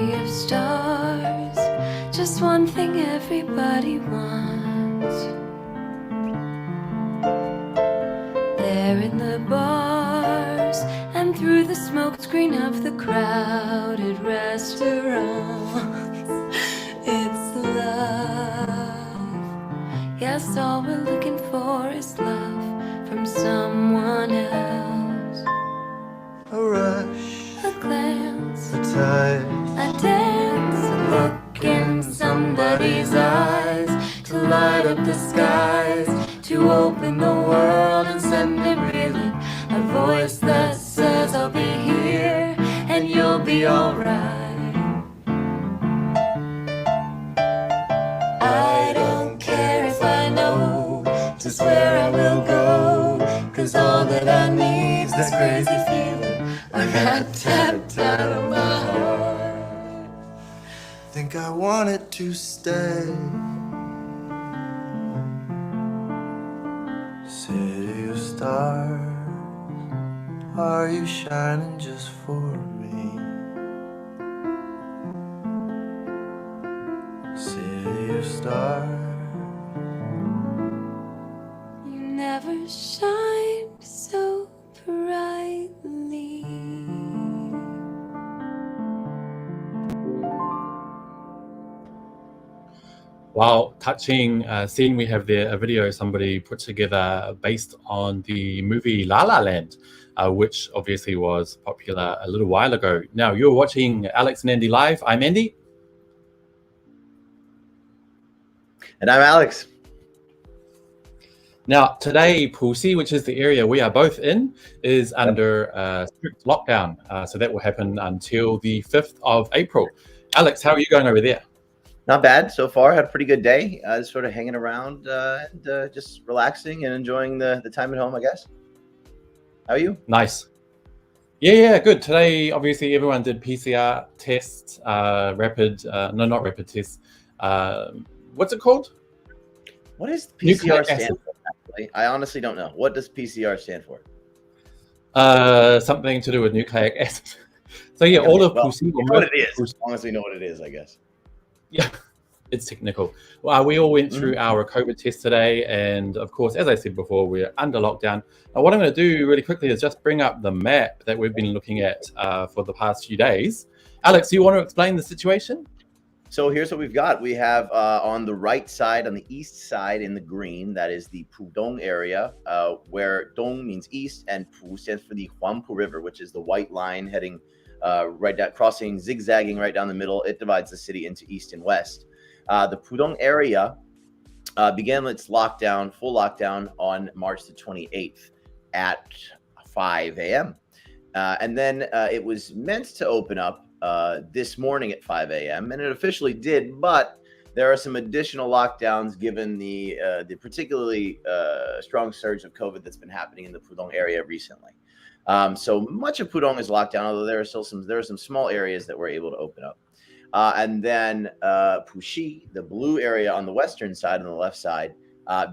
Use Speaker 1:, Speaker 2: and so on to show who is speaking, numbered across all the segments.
Speaker 1: city of stars, just one thing everybody wants. There in the bars and through the smoke screen of the crowded restaurants, it's love. Yes, all we're looking for is love from someone else.
Speaker 2: A rush,
Speaker 1: A glance,
Speaker 2: a touch,
Speaker 1: a dance, a look in somebody's eyes, to light up the skies, to open the world and send it reeling. A voice that says I'll be here and you'll be alright. I don't care if I know just where I will go, 'cause all that I need's this crazy feeling, a rat-tat-tat of my heart.
Speaker 2: think I want it to stay. City of stars, are you shining just for me? City of stars,
Speaker 1: You never shined so brightly.
Speaker 3: Wow, touching scene we have there, a video somebody put together based on the movie La La Land, which obviously was popular a little while ago. Now, you're watching Alex and Andy Live. I'm Andy.
Speaker 4: And I'm Alex.
Speaker 3: Now, today, Puxi, which is the area we are both in, is under strict lockdown. So that will happen until the 5th of April. Alex, how are you going over there?
Speaker 4: Not bad so far. Had a pretty good day. Just sort of hanging around and just relaxing and enjoying the time at home, I guess. How are you?
Speaker 3: Nice. Yeah, good. Today, obviously, everyone did PCR tests, not rapid tests. What's it called?
Speaker 4: What does PCR
Speaker 3: Nucleic
Speaker 4: stand
Speaker 3: acid.
Speaker 4: for? Actually, I honestly don't know. What does PCR stand for?
Speaker 3: Something to do with nucleic acid. So yeah, all of
Speaker 4: Well,
Speaker 3: Puxi,
Speaker 4: you know what it is. As long as we know what it is, I guess.
Speaker 3: Yeah, it's technical. Well, we all went through our COVID test today, and of course, as I said before, we're under lockdown. Now, what I'm going to do really quickly is just bring up the map that we've been looking at for the past few days. Alex, do you want to explain the situation?
Speaker 4: So here's what we've got. We have on the right side, on the east side in the green, that is the Pudong area, where Dong means east and Pu stands for the Huangpu River, which is the white line heading right down, crossing, zigzagging right down the middle. It divides the city into east and west. The Pudong area began its lockdown, full lockdown, on March the 28th at 5 a.m. And then it was meant to open up this morning at 5 a.m. and it officially did, but there are some additional lockdowns given the particularly strong surge of COVID that's been happening in the Pudong area recently. So much of Pudong is locked down, although there are some small areas that were able to open up. And then Puxi, the blue area on the western side and the left side,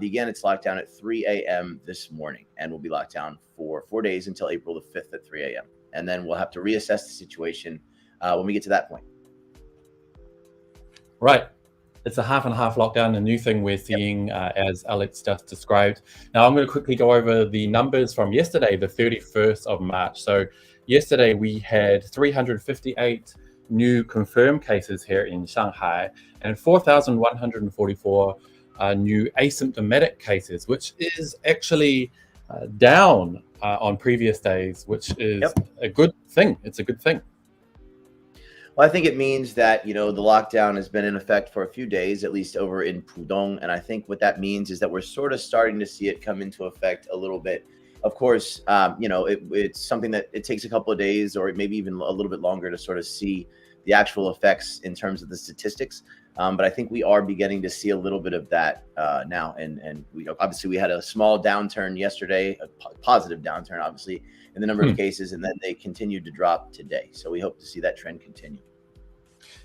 Speaker 4: began its lockdown at 3 a.m. this morning and will be locked down for 4 days until April the 5th at 3 a.m. And then we'll have to reassess the situation when we get to that point.
Speaker 3: Right. It's a half and half lockdown, a new thing we're seeing, as Alex just described. Now, I'm going to quickly go over the numbers from yesterday, the 31st of March. So yesterday we had 358 new confirmed cases here in Shanghai and 4,144 new asymptomatic cases, which is actually down on previous days, which is a good thing. It's a good thing.
Speaker 4: Well, I think it means that, the lockdown has been in effect for a few days, at least over in Pudong. And I think what that means is that we're sort of starting to see it come into effect a little bit. Of course, it's something that it takes a couple of days or maybe even a little bit longer to sort of see the actual effects in terms of the statistics. But I think we are beginning to see a little bit of that now. And we obviously we had a small downturn yesterday, a positive downturn, obviously, in the number of cases, and then they continued to drop today. So we hope to see that trend continue.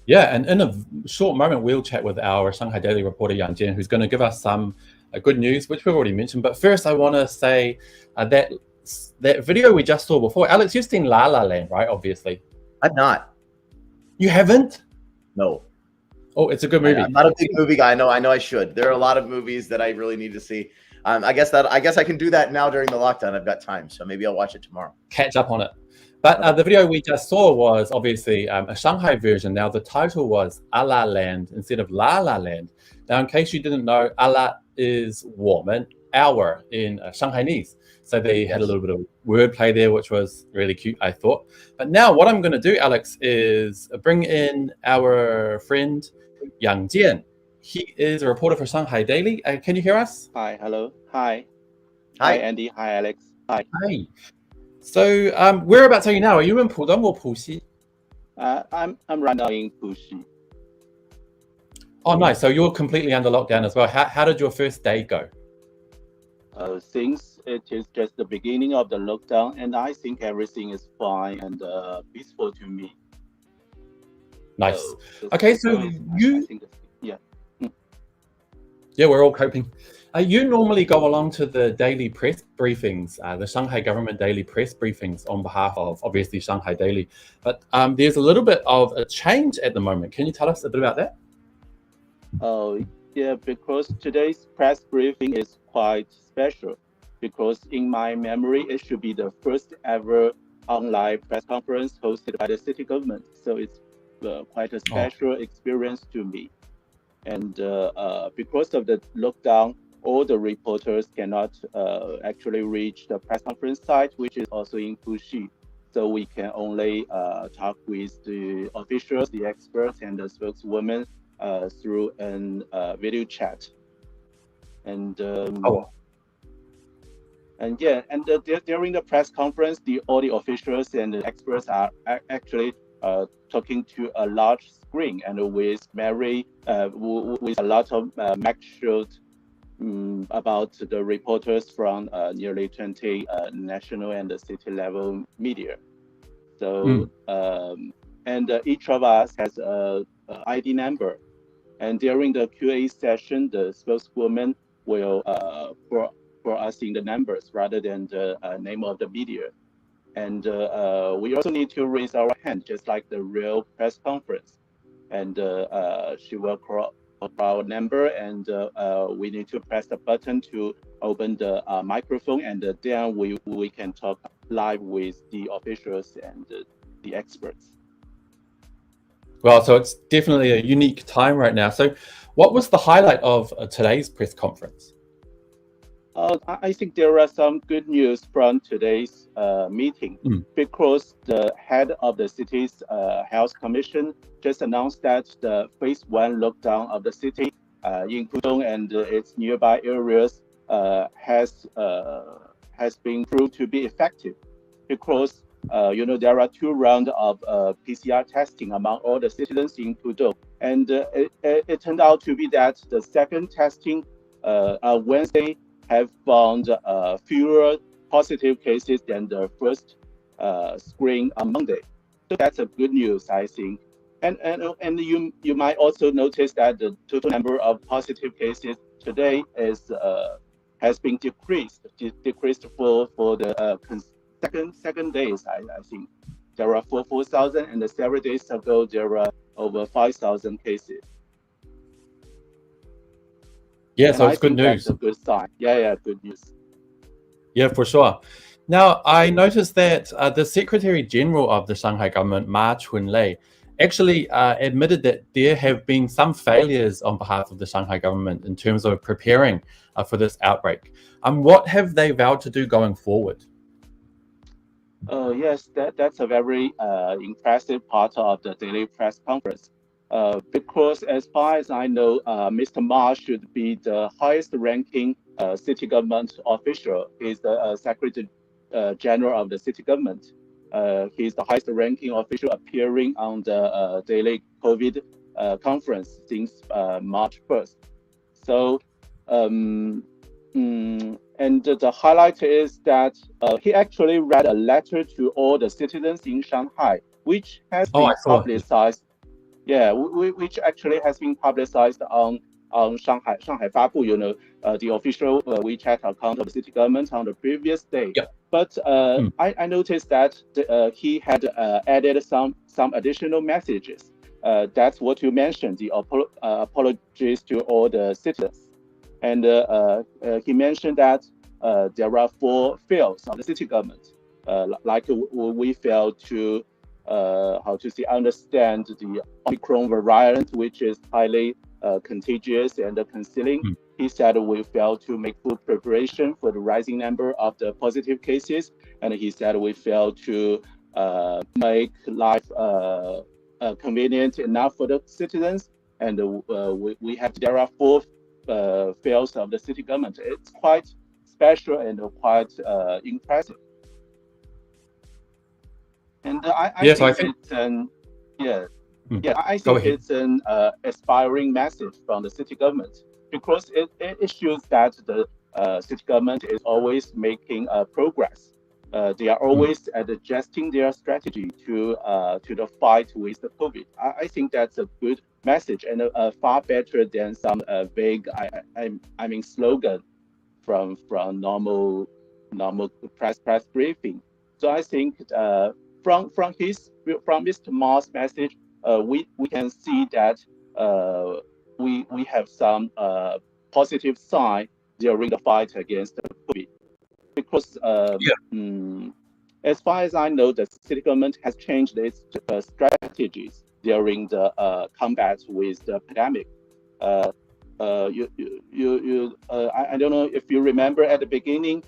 Speaker 3: Yeah, and in a short moment, we'll chat with our Shanghai Daily reporter, Yang Jian, who's going to give us some good news, which we've already mentioned. But first, I want to say that video we just saw before. Alex, you've seen La La Land, right? Obviously.
Speaker 4: I've not.
Speaker 3: You haven't?
Speaker 4: No.
Speaker 3: Oh, it's a good movie.
Speaker 4: I'm not a big movie guy. I know I should. There are a lot of movies that I really need to see. I guess I can do that now during the lockdown. I've got time, so maybe I'll watch it tomorrow.
Speaker 3: Catch up on it. But the video we just saw was obviously a Shanghai version. Now, the title was A La Land instead of La La Land. Now, in case you didn't know, A La is woman, hour in Shanghainese. So they had a little bit of wordplay there, which was really cute, I thought. But now what I'm going to do, Alex, is bring in our friend Yang Jian. He is a reporter for Shanghai Daily. Can you hear us?
Speaker 5: Hi, hello. Hi.
Speaker 4: Hi.
Speaker 5: Hi, Andy. Hi, Alex. Hi.
Speaker 3: Hi. So whereabouts are you now? Are you in Pudong or Puxi?
Speaker 5: I'm right now in Puxi.
Speaker 3: Oh, nice. So you're completely under lockdown as well. How did your first day go?
Speaker 5: Since it is just the beginning of the lockdown, and I think everything is fine and peaceful to me.
Speaker 3: Nice. Okay, so you... Yeah, we're all coping. You normally go along to the daily press briefings, the Shanghai government daily press briefings on behalf of, obviously, Shanghai Daily. But there's a little bit of a change at the moment. Can you tell us a bit about that?
Speaker 5: Oh, yeah, because today's press briefing is quite special. Because in my memory, it should be the first ever online press conference hosted by the city government. So it's quite a special experience to me. And because of the lockdown, all the reporters cannot actually reach the press conference site, which is also in Puxi. So we can only talk with the officials, the experts, and the spokeswomen through a video chat. And during the press conference, all the officials and the experts are actually talking to a large screen and with a lot of mic shots about the reporters from nearly 20 national and city level media. So and each of us has a ID number, and during the QA session, the spokeswoman will for us in the numbers rather than the name of the media. And we also need to raise our hand, just like the real press conference. And she will call our number, and we need to press the button to open the microphone, and then we can talk live with the officials and the experts.
Speaker 3: Well, so it's definitely a unique time right now. So what was the highlight of today's press conference?
Speaker 5: I think there are some good news from today's meeting, because the head of the city's health commission just announced that the phase 1 lockdown of the city in Pudong and its nearby areas has been proved to be effective, because there are 2 rounds of PCR testing among all the citizens in Pudong, and it turned out to be that the second testing Wednesday have found fewer positive cases than the first screen on Monday. So that's a good news, I think. And you might also notice that the total number of positive cases today has been decreased for the second days. I think there are 4,000, and several days ago there were over 5,000 cases.
Speaker 3: Yeah, so it's good news.
Speaker 5: That's a good sign. Yeah, good news.
Speaker 3: Yeah, for sure. Now, I noticed that the Secretary General of the Shanghai government, Ma Chunlei, actually admitted that there have been some failures on behalf of the Shanghai government in terms of preparing for this outbreak. What have they vowed to do going forward?
Speaker 5: Yes, that's a very impressive part of the daily press conference. Because as far as I know, Mr. Ma should be the highest ranking city government official. He's the Secretary General of the city government. He's the highest ranking official appearing on the daily COVID conference since March 1st. So, and the highlight is that he actually read a letter to all the citizens in Shanghai, which has been publicized. Yeah, which actually has been publicized on on Shanghai Babu, the official WeChat account of the city government on the previous day.
Speaker 3: Yep.
Speaker 5: But I noticed that he had added some additional messages. That's what you mentioned, the apologies to all the citizens. And he mentioned that there are 4 fails of the city government. Like we failed to understand the Omicron variant, which is highly contagious and concealing. He said we failed to make full preparation for the rising number of the positive cases, and he said we failed to make life convenient enough for the citizens. And there are 4 fails of the city government. It's quite special and quite impressive. And I think it's an it's an aspiring message from the city government, because it shows that the city government is always making progress. They are always adjusting their strategy to the fight with the COVID. I think that's a good message, and far better than some vague slogan from normal press briefing. So I think from Mr. Ma's message, we can see that we have some positive sign during the fight against the COVID. Because as far as I know, the city government has changed its strategies during the combat with the pandemic. I don't know if you remember at the beginning,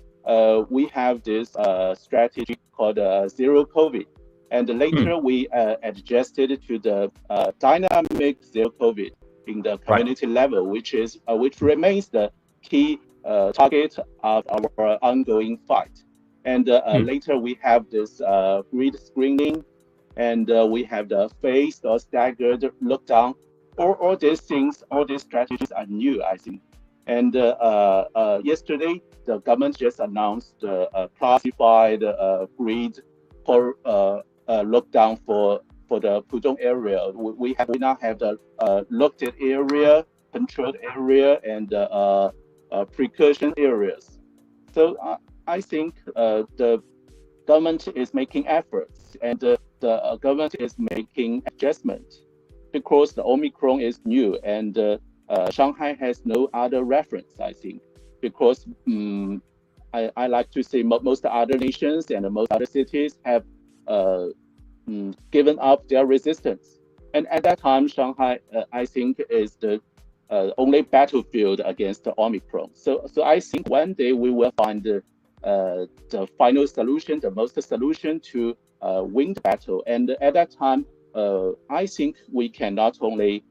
Speaker 5: we have this strategy called zero COVID, and later we adjusted to the dynamic zero COVID in the community level, which remains the key target of our ongoing fight. And later we have this grid screening, and we have the phased or staggered lockdown. All these things, all these strategies are new, I think. And yesterday, the government just announced the classified grid for lockdown for the Pudong area. We now have the locked area, controlled area, and precaution areas. So I think the government is making efforts, and the government is making adjustments, because the Omicron is new, and Shanghai has no other reference, I think, because I like to say most other nations and most other cities have given up their resistance. And at that time, Shanghai, I think, is the only battlefield against the Omicron. So I think one day we will find the final solution, the most solution to win the battle. And at that time, I think we can not only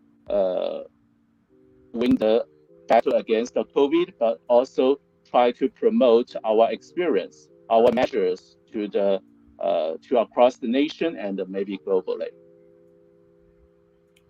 Speaker 5: win the battle against the COVID, but also try to promote our experience, our measures to across the nation and maybe globally.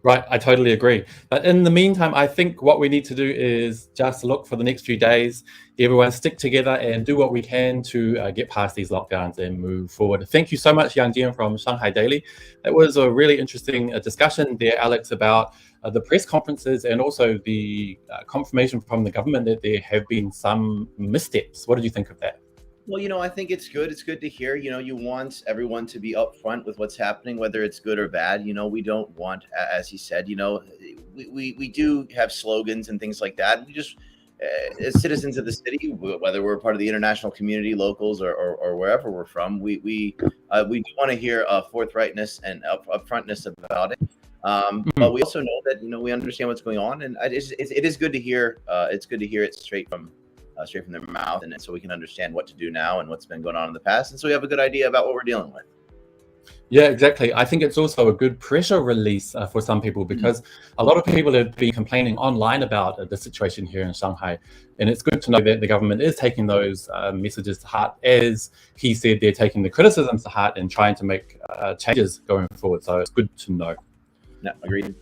Speaker 3: Right, I totally agree. But in the meantime, I think what we need to do is just look for the next few days, everyone stick together and do what we can to get past these lockdowns and move forward. Thank you so much, Yang Jian from Shanghai Daily. That was a really interesting discussion there, Alex, about the press conferences and also the confirmation from the government that there have been some missteps. What did you think of that?
Speaker 4: Well, I think it's good. It's good to hear. You want everyone to be upfront with what's happening, whether it's good or bad. We don't want, as he said, we do have slogans and things like that. We just, as citizens of the city, whether we're part of the international community, locals, or wherever we're from, we do want to hear forthrightness and upfrontness about it. But we also know that we understand what's going on, and it is good to hear. It's good to hear it straight from their mouth, and so we can understand what to do now and what's been going on in the past, and so we have a good idea about what we're dealing with.
Speaker 3: Yeah, exactly. I think it's also a good pressure release for some people, because a lot of people have been complaining online about the situation here in Shanghai, and it's good to know that the government is taking those messages to heart. As he said, they're taking the criticisms to heart and trying to make changes going forward, so it's good to know.
Speaker 4: Yeah, agreed.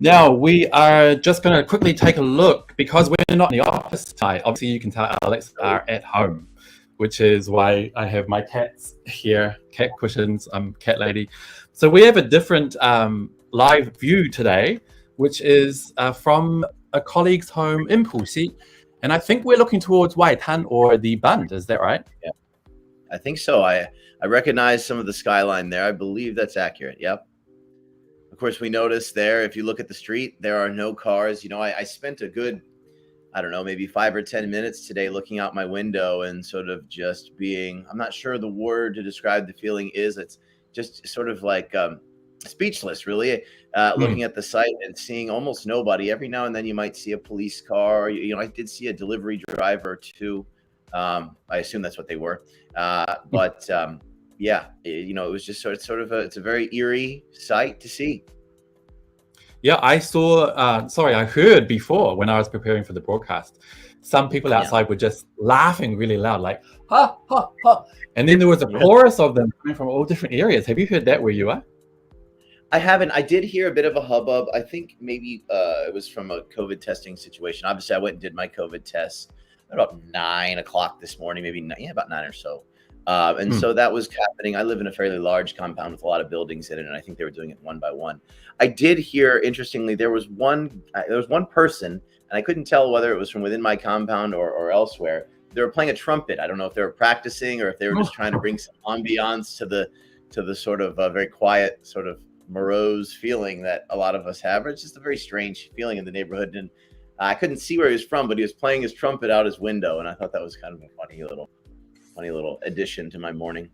Speaker 3: Now, we are just going to quickly take a look, because we're not in the office tonight. Obviously, you can tell Alex are at home, which is why I have my cats here, cat cushions. I'm cat lady. So we have a different live view today, which is from a colleague's home in Puxi, and I think we're looking towards Waitan or the Bund. Is that right?
Speaker 4: Yeah, I think so. I recognize some of the skyline there. I believe that's accurate. Yep. Of course, we noticed there, if you look at the street, there are no cars. You know, I spent a good, I don't know, maybe 5 or 10 minutes today looking out my window and sort of just being, I'm not sure the word to describe the feeling is. It's just sort of like speechless, really, looking at the site and seeing almost nobody. Every now and then you might see a police car. You know, I did see a delivery driver too. I assume that's what they were. But yeah, you know, it was just sort of it's a very eerie sight to see.
Speaker 3: Yeah, I saw, I heard before when I was preparing for the broadcast, some people outside were just laughing really loud, like, ha, ha, ha. And then there was a chorus of them coming from all different areas. Have you heard that where you are?
Speaker 4: I haven't. I did hear a bit of a hubbub. I think maybe it was from a COVID testing situation. Obviously, I went and did my COVID test at about 9 o'clock this morning, maybe about 9 or so. And so that was happening. I live in a fairly large compound with a lot of buildings in it, and I think they were doing it one by one. I did hear, interestingly, there was one person, and I couldn't tell whether it was from within my compound or elsewhere. They were playing a trumpet. I don't know if they were practicing or if they were just trying to bring some ambiance to the sort of very quiet, sort of morose feeling that a lot of us have. It's just a very strange feeling in the neighborhood, and I couldn't see where he was from, but he was playing his trumpet out his window, and I thought that was kind of a funny little addition to my morning.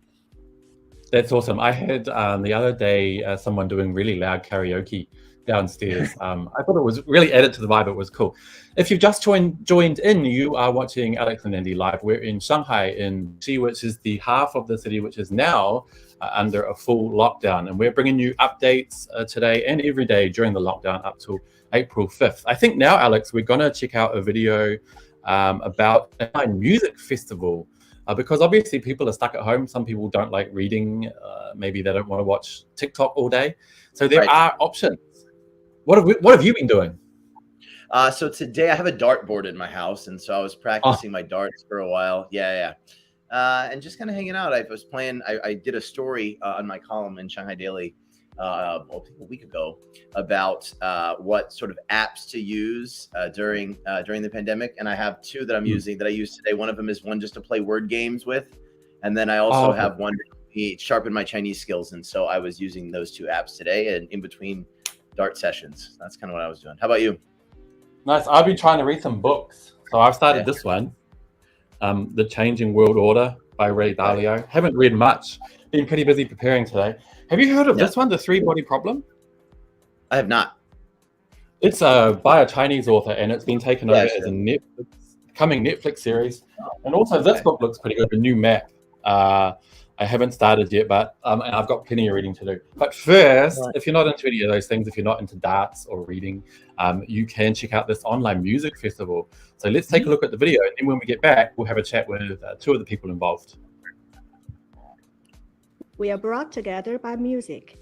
Speaker 3: That's awesome. I had the other day someone doing really loud karaoke downstairs. I thought it was really added to the vibe. It was cool. If you've just joined in, you are watching Alex and Andy live. We're in Shanghai, in Xi, which is the half of the city which is now under a full lockdown. And we're bringing you updates today and every day during the lockdown up till April 5th. I think now, Alex, we're going to check out a video about a music festival. Because obviously people are stuck at home. Some people don't like reading. Maybe they don't want to watch TikTok all day. So there are options. What have you been doing?
Speaker 4: So today I have a dartboard in my house, and so I was practicing my darts for a while. Yeah. And just kind of hanging out. I was playing. I did a story on my column in Shanghai Daily a week ago about what sort of apps to use during the pandemic, and I have two that I'm using that I use today. One of them is one just to play word games with, and then I also have one to sharpen my Chinese skills. And so I was using those two apps today, and in between dart sessions. That's kind of what I was doing. How about you?
Speaker 3: Nice. I've been trying to read some books, so I've started this one, The Changing World Order by Ray Dalio. Haven't read much. Been pretty busy preparing today. Have you heard of this one, The Three-Body Problem?
Speaker 4: I have not.
Speaker 3: It's by a Chinese author, and it's been taken over as a coming Netflix series. And also, this book looks pretty good, The New Map. I haven't started yet, but and I've got plenty of reading to do. But first, if you're not into any of those things, if you're not into darts or reading, you can check out this online music festival. So let's take a look at the video, and then when we get back, we'll have a chat with two of the people involved.
Speaker 6: We are brought together by music.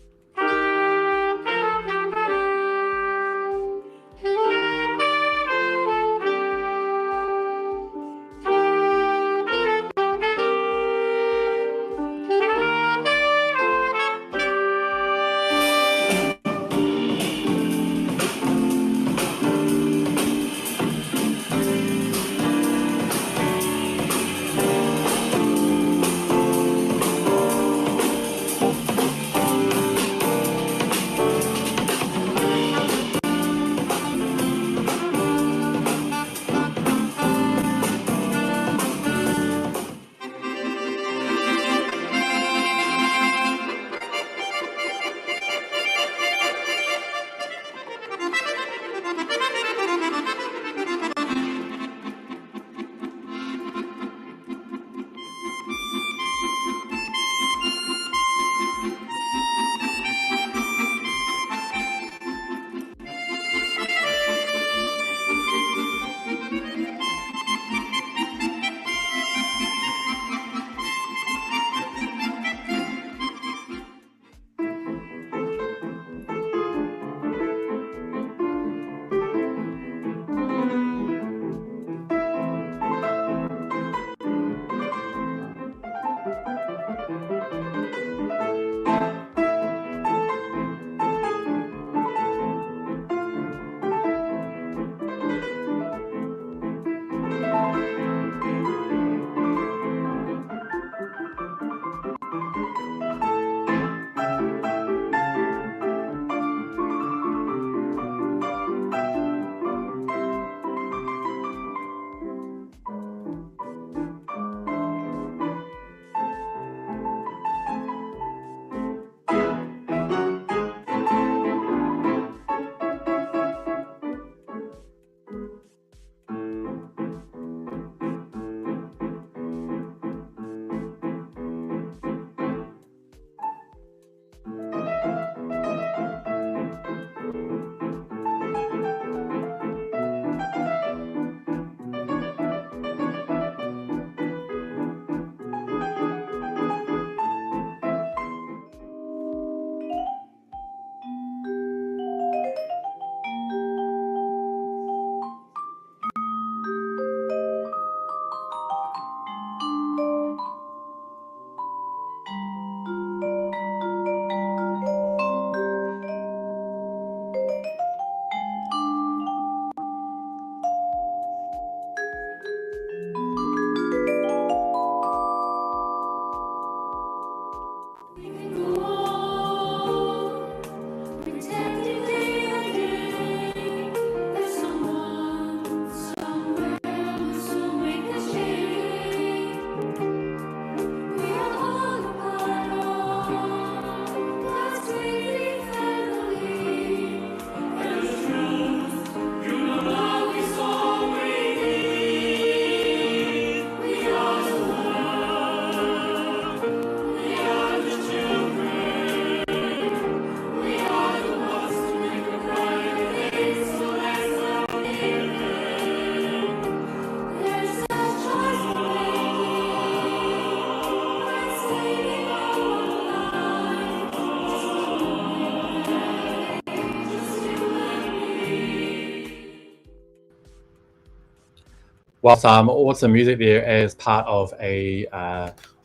Speaker 3: Well, some awesome music there as part of a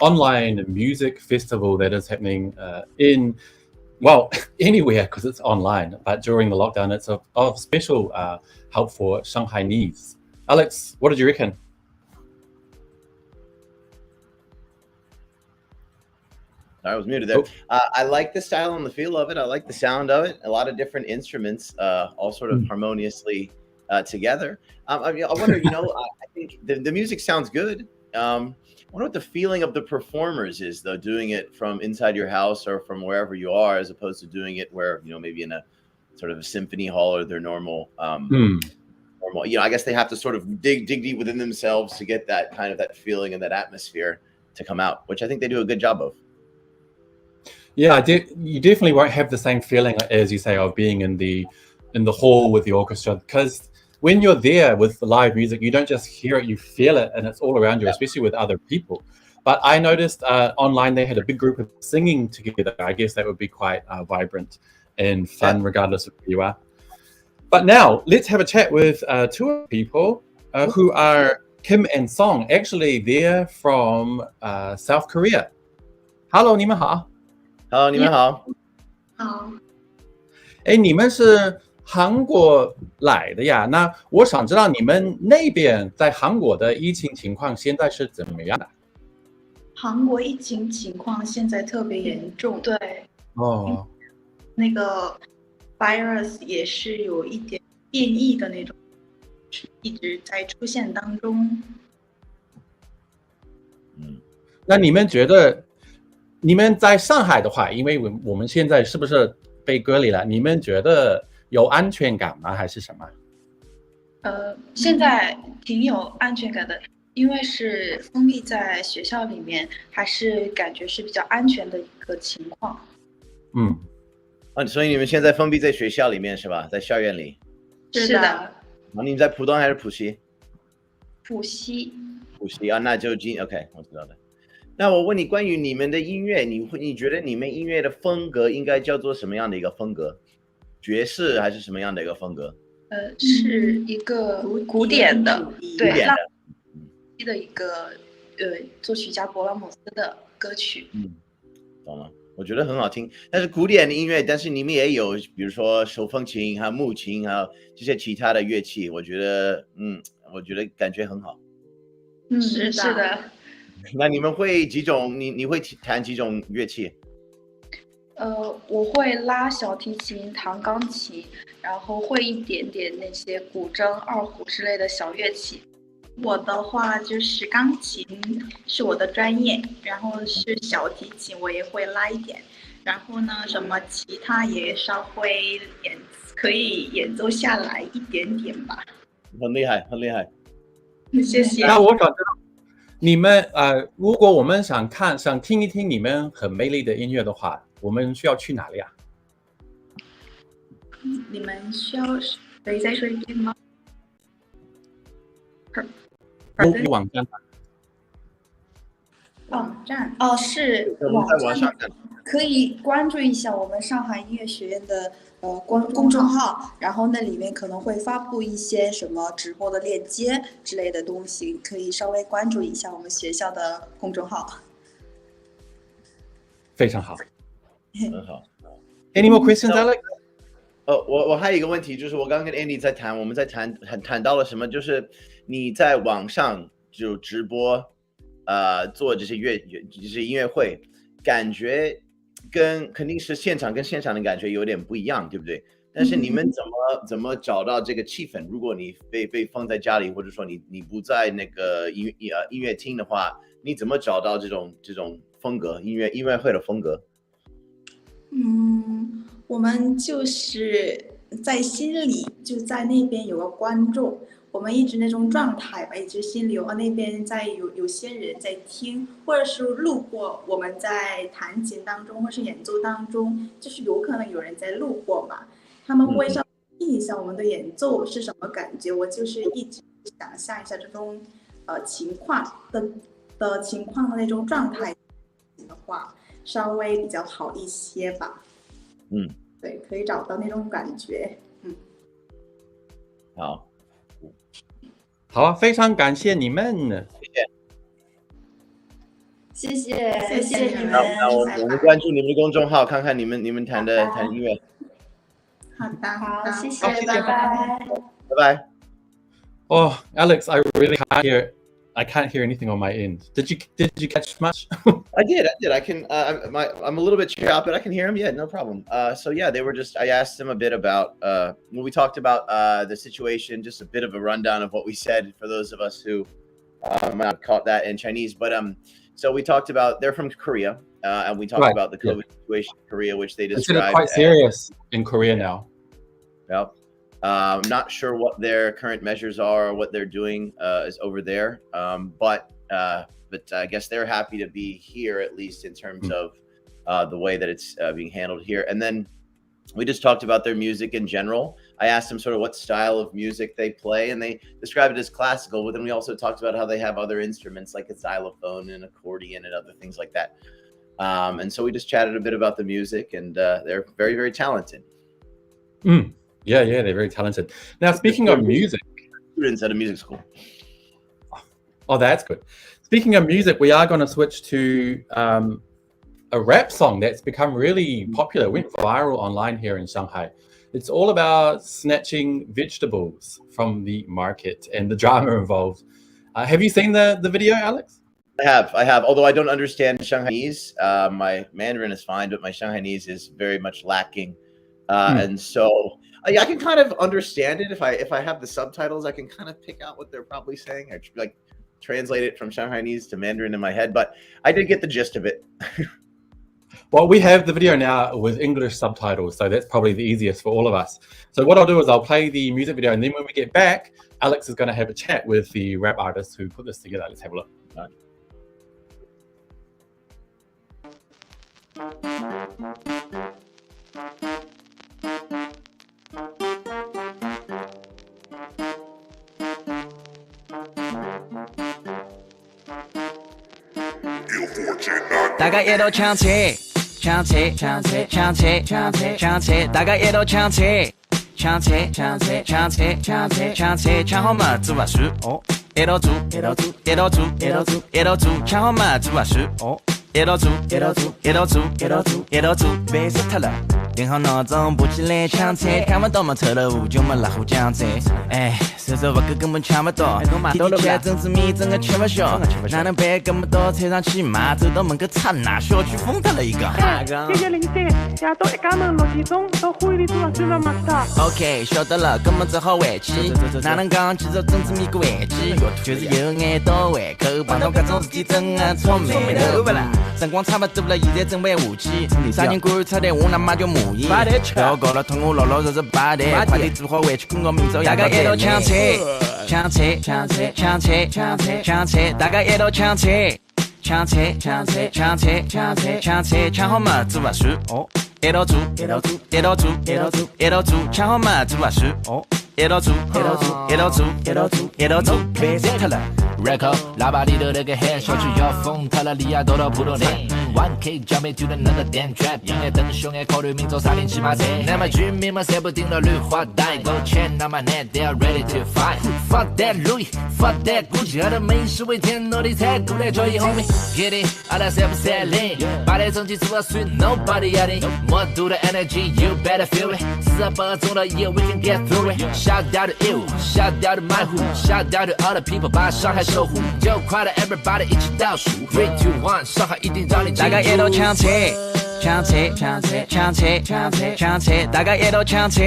Speaker 3: online music festival that is happening in, well, anywhere because it's online. But during the lockdown, it's of special help for Shanghainese. Alex, what did you reckon?
Speaker 4: I was muted there. I like the style and the feel of it. I like the sound of it. A lot of different instruments, all sort of harmoniously together. I wonder, I think the music sounds good. I wonder what the feeling of the performers is, though, doing it from inside your house or from wherever you are, as opposed to doing it where, maybe in a sort of a symphony hall or their normal, I guess they have to sort of dig deep within themselves to get that kind of that feeling and that atmosphere to come out, which I think they do a good job of.
Speaker 3: Yeah, you definitely won't have the same feeling, as you say, of being in the hall with the orchestra, because when you're there with the live music, you don't just hear it, you feel it, and it's all around you, especially with other people. But I noticed online they had a big group of singing together. I guess that would be quite vibrant and fun, regardless of where you are. But now let's have a chat with two people who are Kim and Song. Actually, they're from South Korea. Hello, 你们好。
Speaker 4: Hello， 你们好。
Speaker 1: 好。
Speaker 3: 哎，你们是韩国来的呀？那我想知道你们那边在韩国的疫情情况现在是怎么样的？
Speaker 7: 韩国疫情情况现在特别严重，对，
Speaker 3: 哦，
Speaker 7: 那个 virus 也是有一点变异的那种，一直在出现当中。
Speaker 3: 那你们觉得？你们在上海的话，因为我们现在是不是被隔离了？你们觉得有安全感吗？还是什么？
Speaker 7: 现在挺有安全感的，因为是封闭在学校里面，还是感觉是比较安全的一个情况。
Speaker 4: 所以你们现在封闭在学校里面是吧？在校园里？
Speaker 7: 是的。
Speaker 4: 你们在浦东还是浦西？
Speaker 7: 浦西。
Speaker 4: 浦西啊，那就OK， 我知道的。那我问你，关于你们的音乐，你觉得你们音乐的风格应该叫做什么样的一个风格？爵士还是什么样的一个风格？
Speaker 7: 是一个古典的，对，
Speaker 4: 古典
Speaker 7: 的一个作曲家勃拉姆斯的歌曲。
Speaker 4: 懂了，我觉得很好听。但是古典的音乐，但是你们也有，比如说手风琴、还有木琴，还有这些其他的乐器，我觉得感觉很好。
Speaker 7: 是的。
Speaker 4: 那你们会几种？你会弹几种乐器？
Speaker 7: 我会拉小提琴、弹钢琴，然后会一点点那些古筝、二胡之类的小乐器。我的话就是钢琴是我的专业，然后是小提琴我也会拉一点，然后呢，什么吉他也稍微可以演奏下来一点点吧。
Speaker 4: 很厉害，很厉害。
Speaker 7: 谢谢。
Speaker 3: 那我想知道。你们如果我们想听一听你们很美丽的音乐的话，我们需要去哪里啊？
Speaker 7: 你们需要可以再说一遍吗？
Speaker 3: 网站。
Speaker 7: 网站哦，是网站，可以关注一下我们上海音乐学院的公众号，然后那里面可能会发布一些什么直播的链接之类的东西，可以稍微关注一下我们学校的公众号。
Speaker 3: 非常好，
Speaker 4: 很好。
Speaker 3: Any more questions, Alex？
Speaker 4: 我还有一个问题，就是我刚刚跟 Andy 在谈，我们在谈到了什么？就是你在网上就直播，做这些音乐会，感觉肯定是现场跟现场的感觉有点不一样，对不对？但是你们怎么找到这个气氛？如果你被放在家里，或者说你不在那个音乐厅的话，你怎么找到这种风格？音乐会的风格？
Speaker 7: 我们就是在心里就在那边有个观众，我们一直那种状态吧，一直心里那边有些人在听，或者是路过我们在弹琴当中或是演奏当中，就是有可能有人在路过嘛，他们会稍微听一下我们的演奏是什么感觉。我就是一直想象一下这种情况的那种状态的话，稍微比较好一些吧。对，可以找到那种感觉。
Speaker 3: 好啊，非常感谢你们。
Speaker 7: 谢谢你们。
Speaker 4: 那我们关注你们的公众号，看看你们弹音乐。
Speaker 7: 好的，好，谢谢，
Speaker 3: 好谢谢
Speaker 7: 拜拜。
Speaker 4: 拜拜。
Speaker 3: Oh, Alex, I really can't hear anything on my end. Did you catch much?
Speaker 4: I did. I can. I'm a little bit choppy, but I can hear him. Yeah, no problem. So yeah, they were just. I asked them a bit about when we talked about the situation, just a bit of a rundown of what we said for those of us who might have caught that in Chinese. But so we talked about they're from Korea, and we talked about the COVID situation in Korea, which they described
Speaker 3: quite serious in Korea now.
Speaker 4: Yep. I'm not sure what their current measures are or what they're doing is over there, but I guess they're happy to be here, at least in terms of the way that it's being handled here. And then we just talked about their music in general. I asked them sort of what style of music they play, and they described it as classical, but then we also talked about how they have other instruments like a xylophone and accordion and other things like that. And so we just chatted a bit about the music, and they're very, very talented.
Speaker 3: Yeah, they're very talented. Now, speaking of music,
Speaker 4: students at a music school.
Speaker 3: Oh, that's good. Speaking of music, we are going to switch to a rap song that's become really popular, went viral online here in Shanghai. It's all about snatching vegetables from the market and the drama involved. Have you seen the video, Alex?
Speaker 4: I have. Although I don't understand Shanghainese, my Mandarin is fine, but my Shanghainese is very much lacking, and so. I can kind of understand it if I have the subtitles. I can kind of pick out what they're probably saying. I like translate it from Shanghainese to Mandarin in my head, but I did get the gist of it.
Speaker 3: Well, we have the video now with English subtitles, so that's probably the easiest for all of us. So what I'll do is I'll play the music video, and then when we get back, Alex is going to have a chat with the rap artist who put this together. Let's have a look. All right.
Speaker 8: 大家一路抢车，抢车，抢车，抢车，抢车，抢车，大家一路抢车，抢车，抢车，抢车，抢车，抢车，抢好嘛，做啊事哦，一路做，一路做，一路做，一路做，一路做，抢好嘛，做啊事哦，一路做，一路做，一路做，一路做，一路做，被死脱了。 定好闹钟，不起来抢车，看不到嘛臭豆腐就没拉虎酱车。哎，手手不够根本抢不到，天天吃整只米整个吃不消，哪能办这么多？车上骑马，走到门口刹那，小区封脱了一个。
Speaker 9: 谢谢零三，夜到一家门6点钟到花园里做算了嘛哒。
Speaker 8: OK， 晓得了，根本只好回去。哪能讲？记住整只米个回去，就是有眼到胃口，碰到各种事体真啊愁眉头。辰光差不多了，现在准备下去。啥人观察的，我他妈就骂伊。要搞了，通我老实摆台，快点做好回去，公告明朝大家一路抢车，抢车，抢车，抢车，抢车，抢车，大家一路抢车，抢车，抢车，抢车，抢车，抢车，抢好嘛，做啊事哦，一路做，一路做，一路做，一路做，一路做，抢好嘛，做啊事哦。 一路做，一路做，一路做，一路做，一路做，被死脱了。Record 喇叭里头那个喊，小区要封脱了，离亚到了浦东店。1K 交美就能那个点 trap， 音乐灯凶爱考虑明早3点骑马车。那么居民们谁不盯到绿化带？够钱那么难 ，they are ready to fight。Fuck that Louis， fuck that Gucci， 和他们以为天奴的菜，过来交易后面。Get it， 阿拉谁不谁领？把这成绩做到水 ，nobody 压力。魔都的 energy，you better feel it。48钟了以后 ，we can get through it。Shout out to you， shout out to my who，shout out to all the people， 把上海守护。就快乐 ，everybody 一起倒数 ，3、2、1， 上海一定让你记住。大家一路抢车，抢车，抢车，抢车，抢车，抢车，大家一路抢车，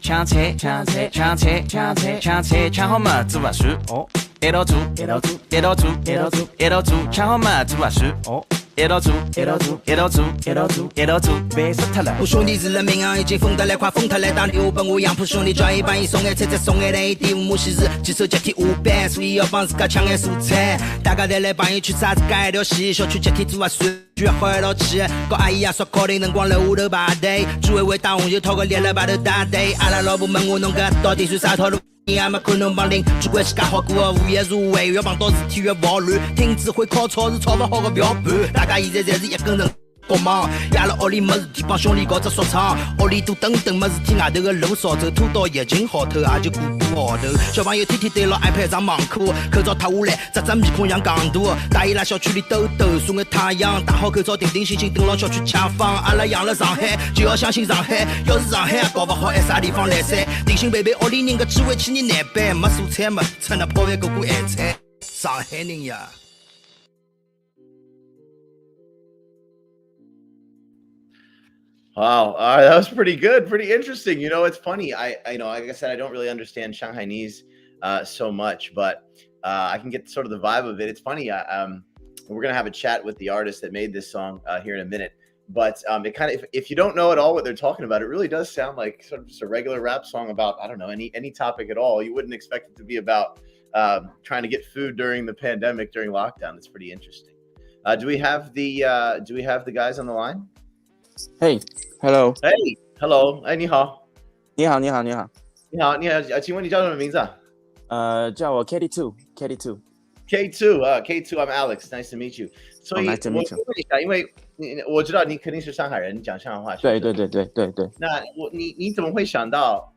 Speaker 8: 抢车，抢车，抢车，抢车，抢车，抢好嘛，做啊事哦，一路做，一路做，一路做，一路做，一路做，抢好嘛，做啊事哦。 一路做，一路做，一路做，一路做，一路做，被死脱了。我兄弟是人民啊，已经疯得来，快疯脱来。当年我帮我杨浦兄弟叫一帮一送眼菜，再送眼来第5亩西是几手集体500，所以要帮自家抢眼蔬菜。大家再来帮伊去啥子改条线，小区集体做啊算，就要好一道气。搞阿姨啊说考定辰光楼下头排队，居委会打红就掏个脸来排头打队。阿拉老婆问我侬搿到底算啥套路？ 你也没可能帮邻居关系介好过，物业入位，越碰到事体越暴乱。听指挥考超市炒不好个不要盘，大家现在侪是一根绳国忙。夜了屋里没事体，帮兄弟搞只说唱，屋里多等等没事体，外头个路少走，拖到疫情好头也就过不好头。小朋友天天对牢 iPad 上忙课，口罩脱下来，只只面孔像戆大。大姨拉小区里抖抖，晒眼太阳，戴好口罩，定定心心等牢小区恰访。阿拉养了上海，就要相信上海。要是上海也搞不好，还啥地方来噻？定心陪陪屋里人个机会去年难办，没蔬菜没吃那泡饭过过咸菜。上海人呀。
Speaker 4: Wow, that was pretty good, pretty interesting. You know, it's funny. I know, like I said, I don't really understand Shanghainese so much, but I can get sort of the vibe of it. It's funny. We're gonna have a chat with the artist that made this song here in a minute. But it kind of, if you don't know at all what they're talking about, it really does sound like sort of just a regular rap song about, I don't know, any topic at all. You wouldn't expect it to be about trying to get food during the pandemic, during lockdown. It's pretty interesting. Do we have the guys on the line?
Speaker 10: Hey, hello.
Speaker 4: Hey, hello. 哎，你好。
Speaker 10: 你好，你好，你好。
Speaker 4: 你好，你好。请问你叫什么名字啊？
Speaker 10: 叫我 Katie Two。K2
Speaker 4: I'm Alex. Nice to meet you. 所以，
Speaker 10: nice to meet you.
Speaker 4: 我问一下，因为我知道你肯定是上海人，你讲上海话。
Speaker 10: 对。
Speaker 4: 那你怎么会想到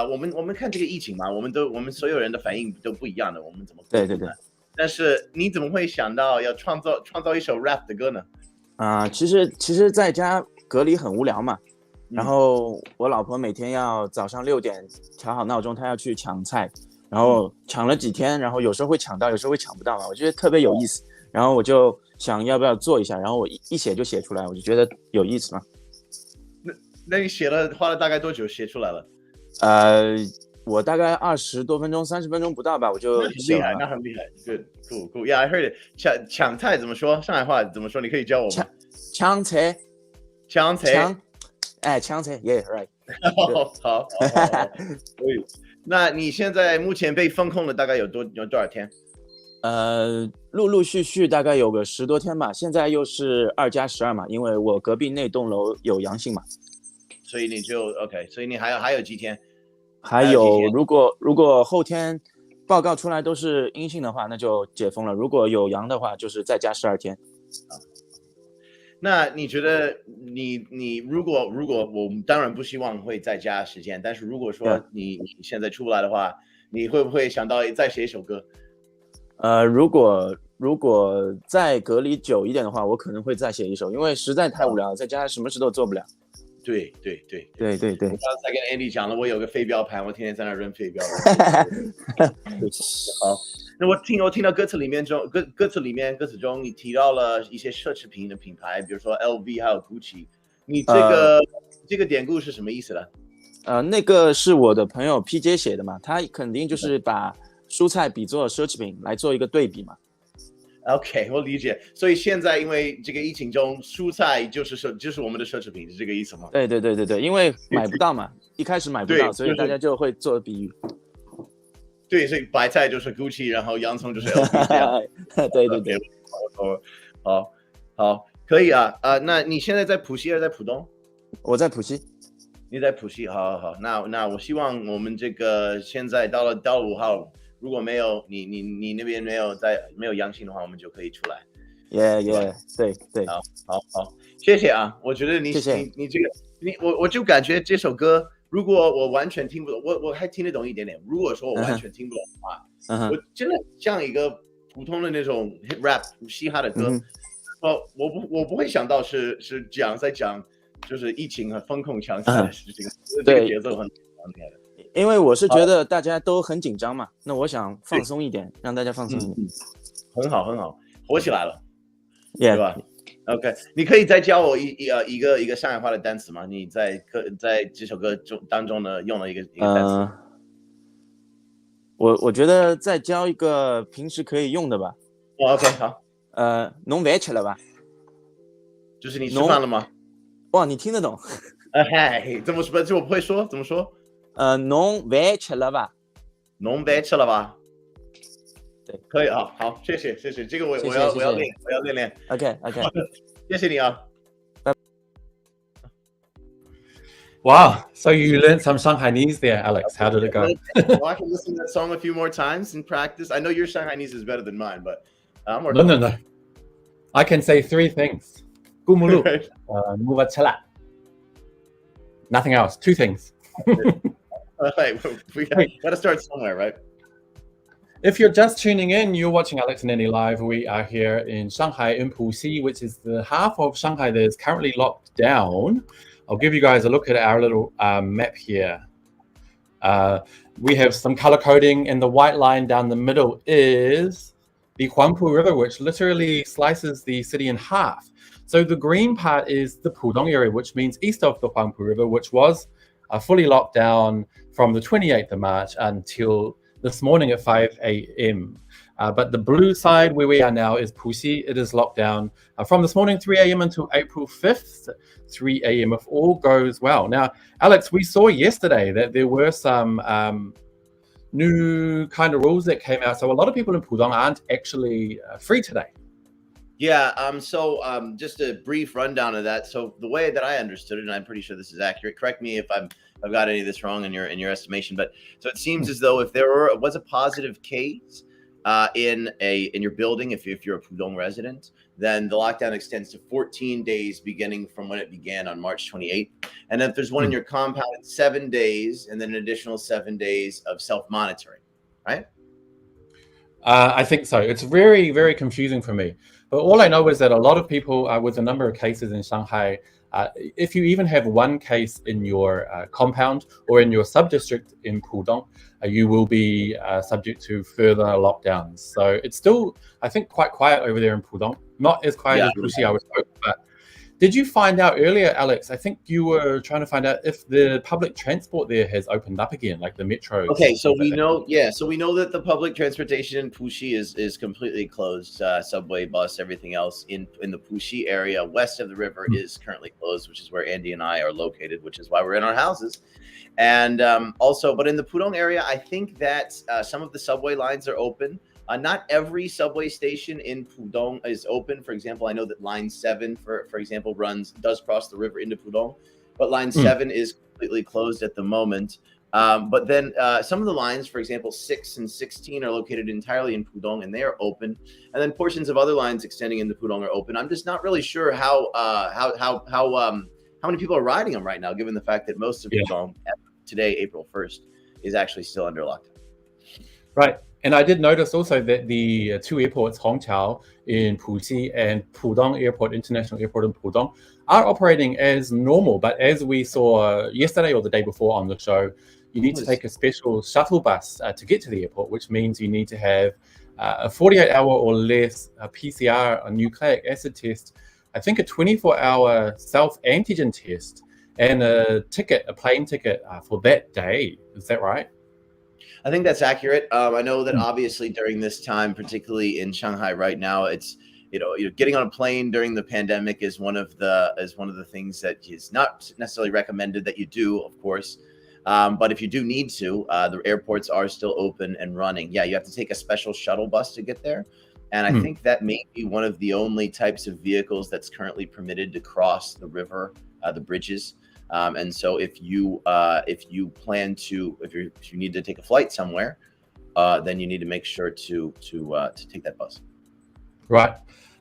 Speaker 4: 我们看这个疫情嘛，我们所有人的反应都不一样的，我们怎么
Speaker 10: 对。
Speaker 4: 但是你怎么会想到要创造一首 rap 的歌呢？
Speaker 10: 其实在家隔离很无聊嘛，然后我老婆每天要早上6点调好闹钟，她要去抢菜，然后抢了几天，然后有时候会抢到，有时候会抢不到嘛，我觉得特别有意思，然后我就想要不要做一下，然后我一写就写出来，我就觉得有意思嘛。
Speaker 4: 那你花了大概多久写出来了？
Speaker 10: 我大概20多分钟，30分钟不到吧，我就写完了。
Speaker 4: 那很厉害 ，Good, cool. Yeah, I heard it. 抢菜怎么说？上海话怎么说？你可以教我吗？
Speaker 10: 抢菜。
Speaker 4: 抢菜。
Speaker 10: Yeah, right.
Speaker 4: 好。可以。那你现在目前被封控了大概有多少天？
Speaker 10: 陆陆续续大概有个10多天吧。现在又是2+12嘛，因为我隔壁那栋楼有阳性嘛。
Speaker 4: 所以你就 OK， 所以你还有几天？
Speaker 10: 还有，如果后天报告出来都是阴性的话，那就解封了；如果有阳的话，就是再加12天。
Speaker 4: 那你觉得你如果我们当然不希望会再加时间，但是如果说你现在出不来的话，你会不会想到再写一首歌？
Speaker 10: 如果再隔离久一点的话，我可能会再写一首，因为实在太无聊了，在家什么事都做不了。对。
Speaker 4: 我刚才跟 Andy 讲了，我有个飞镖盘，我天天在那扔飞镖。好，那我听到歌词中你提到了一些奢侈品的品牌，比如说 LV 还有 Gucci， 你这个典故是什么意思呢？
Speaker 10: 那个是我的朋友 PJ 写的嘛，他肯定就是把蔬菜比作奢侈品来做一个对比嘛。
Speaker 4: OK， 我理解。所以现在因为这个疫情中，蔬菜就是我们的奢侈品，是这个意思吗？
Speaker 10: 对，因为买不到嘛，一开始买不到，所以大家就会做比喻。
Speaker 4: 对，所以白菜就是 Gucci， 然后洋葱就是 LV 这样。
Speaker 10: 对。
Speaker 4: 好，可以啊。那你现在在浦西还是在浦东？我
Speaker 10: 在浦西。
Speaker 4: 你在浦西，好。那我希望我们这个现在到了5号。如果没有你那边没有阳性的话，我们就可以出来。对。好，谢谢啊！我觉得你这个我就感觉这首歌，如果我完全听不懂，我还听得懂一点点。如果说我完全听不懂的话，我真的像一个普通的那种 hit rap 嘻哈的歌，我不会想到是在讲就是疫情和风控强下的事情，这个节奏很厉害的。
Speaker 10: 因为我是觉得大家都很紧张嘛，那我想放松一点，让大家放松一点。
Speaker 4: 很好，火起来了，
Speaker 10: 对
Speaker 4: 吧 ？OK， 你可以再教我一个上海话的单词吗？你在这首歌当中呢用了一个单词。
Speaker 10: 我觉得再教一个平时可以用的吧。
Speaker 4: OK， 好。
Speaker 10: 侬饭吃了吧？
Speaker 4: 就是你吃饭了吗？
Speaker 10: 哇，你听得懂？
Speaker 4: 嗨，怎么说？这我不会说，怎么说？
Speaker 10: 侬饭吃了吧？
Speaker 4: 侬饭吃了吧？
Speaker 10: 对，
Speaker 4: 可以啊，好，谢谢，这个我要练。
Speaker 10: OK，
Speaker 4: 谢谢你啊。
Speaker 3: Wow, so you learned some Shanghainese there, Alex. How did it go?
Speaker 4: Well, I can listen to that song a few more times and practice. I know your Shanghainese is better than mine, but I'm working.
Speaker 3: No. I can say 3 things. Gumulu, Muva Chela. Nothing else. 2 things.
Speaker 4: Right, we got to start somewhere, right?
Speaker 3: If you're just tuning in, you're watching Alex and Annie Live. We are here in Shanghai, in Puxi, which is the half of Shanghai that is currently locked down. I'll give you guys a look at our little map here. We have some color coding, and the white line down the middle is the Huangpu River, which literally slices the city in half. So the green part is the Pudong area, which means east of the Huangpu River, which was fully locked down from the 28th of March until this morning at 5 a.m. But the blue side where we are now is Puxi. It is locked down from this morning 3 a.m. until April 5th, 3 a.m. if all goes well. Now, Alex, we saw yesterday that there were some new kind of rules that came out. So a lot of people in Pudong aren't actually free today.
Speaker 4: Yeah, so just a brief rundown of that. So the way that I understood it, and I'm pretty sure this is accurate, correct me if I've got any of this wrong in your estimation, but so it seems as though if there was a positive case in your building, if you're a Pudong resident, then the lockdown extends to 14 days beginning from when it began on March 28th. And if there's one in your compound, it's 7 days, and then an additional 7 days of self-monitoring, right?
Speaker 3: I think so. It's very, very confusing for me. But all I know is that a lot of people, with a number of cases in Shanghai, if you even have one case in your compound or in your sub-district in Pudong, you will be subject to further lockdowns. So it's still, I think, quite quiet over there in Pudong. Not as quiet as Puxi, I would hope. But did you find out earlier, Alex? I think you were trying to find out if the public transport there has opened up again, like the metro.
Speaker 4: Okay, so we know, so we know that the public transportation in Puxi is completely closed. Subway, bus, everything else in the Puxi area west of the river is currently closed, which is where Andy and I are located, which is why we're in our houses. And also, but in the Pudong area, I think that some of the subway lines are open. Not every subway station in Pudong is open. For example, I know that line 7, for example, does cross the river into Pudong, but line 7 is completely closed at the moment. But then some of the lines, for example, 6 and 16 are located entirely in Pudong, and they are open. And then portions of other lines extending into Pudong are open. I'm just not really sure how many people are riding them right now, given the fact that most of Pudong today, April 1st, is actually still under lockdown.
Speaker 3: Right. And I did notice also that the two airports, Hongqiao in Puxi and Pudong Airport, International Airport in Pudong, are operating as normal. But as we saw yesterday or the day before on the show, you need to take a special shuttle bus to get to the airport, which means you need to have a 48-hour or less PCR, a nucleic acid test, I think a 24-hour self-antigen test, and a plane ticket for that day. Is that right?
Speaker 4: I think that's accurate. I know that obviously during this time, particularly in Shanghai right now, it's getting on a plane during the pandemic is one of the things that is not necessarily recommended that you do, of course. But if you do need to, the airports are still open and running. Yeah, you have to take a special shuttle bus to get there. And I think that may be one of the only types of vehicles that's currently permitted to cross the river, the bridges. And so if you need to take a flight somewhere, then you need to make sure to take that bus.
Speaker 3: Right.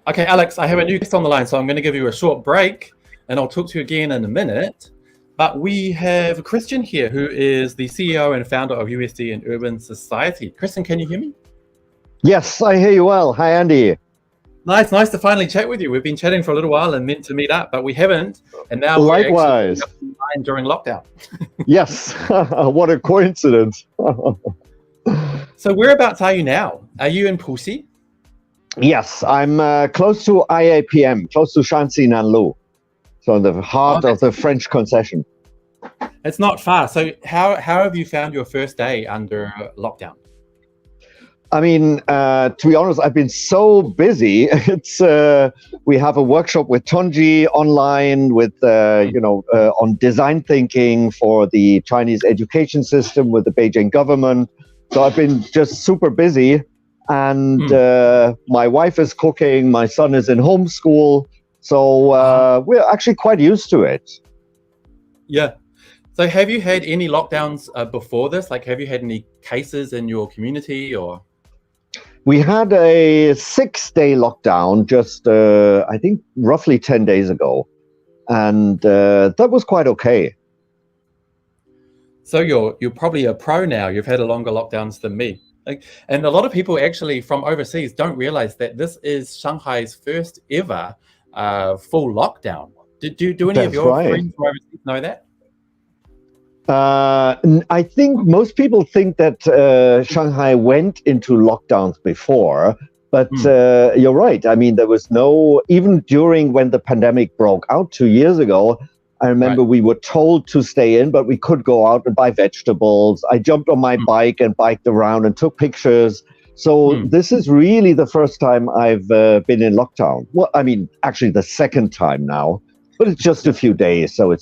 Speaker 3: Okay, Alex, I have a new guest on the line, so I'm going to give you a short break, and I'll talk to you again in a minute. But we have Christian here, who is the CEO and founder of USD and Urban Society. Christian, can you hear me?
Speaker 11: Yes, I hear you well. Hi, Andy.
Speaker 3: Nice to finally chat with you. We've been chatting for a little while and meant to meet up, but we haven't. And now
Speaker 11: likewise,
Speaker 3: we're actually during lockdown.
Speaker 11: Yes, what a coincidence.
Speaker 3: So whereabouts are you now? Are you in Puxi?
Speaker 11: Yes, I'm close to IAPM, close to Shanxi Nanlu. So in the heart of the French concession.
Speaker 3: It's not far. So how have you found your first day under lockdown?
Speaker 11: I mean, to be honest, I've been so busy. It's we have a workshop with Tonji online with on design thinking for the Chinese education system with the Beijing government. So I've been just super busy, and my wife is cooking. My son is in homeschool, so we're actually quite used to it.
Speaker 3: Yeah. So have you had any lockdowns before this? Like, have you had any cases in your community or?
Speaker 11: We had a 6-day lockdown just, I think, roughly 10 days ago. And that was quite okay.
Speaker 3: So you're probably a pro now. You've had a longer lockdowns than me. And a lot of people actually from overseas don't realize that this is Shanghai's first ever full lockdown. Do any of
Speaker 11: That's
Speaker 3: your
Speaker 11: right.
Speaker 3: friends from overseas know that?
Speaker 11: I think most people think that Shanghai went into lockdowns before, but you're right. I mean, there was even during when the pandemic broke out 2 years ago, I remember we were told to stay in, but we could go out and buy vegetables. I jumped on my bike and biked around and took pictures. So this is really the first time I've been in lockdown. Well, I mean, actually the second time now, but it's just a few days. So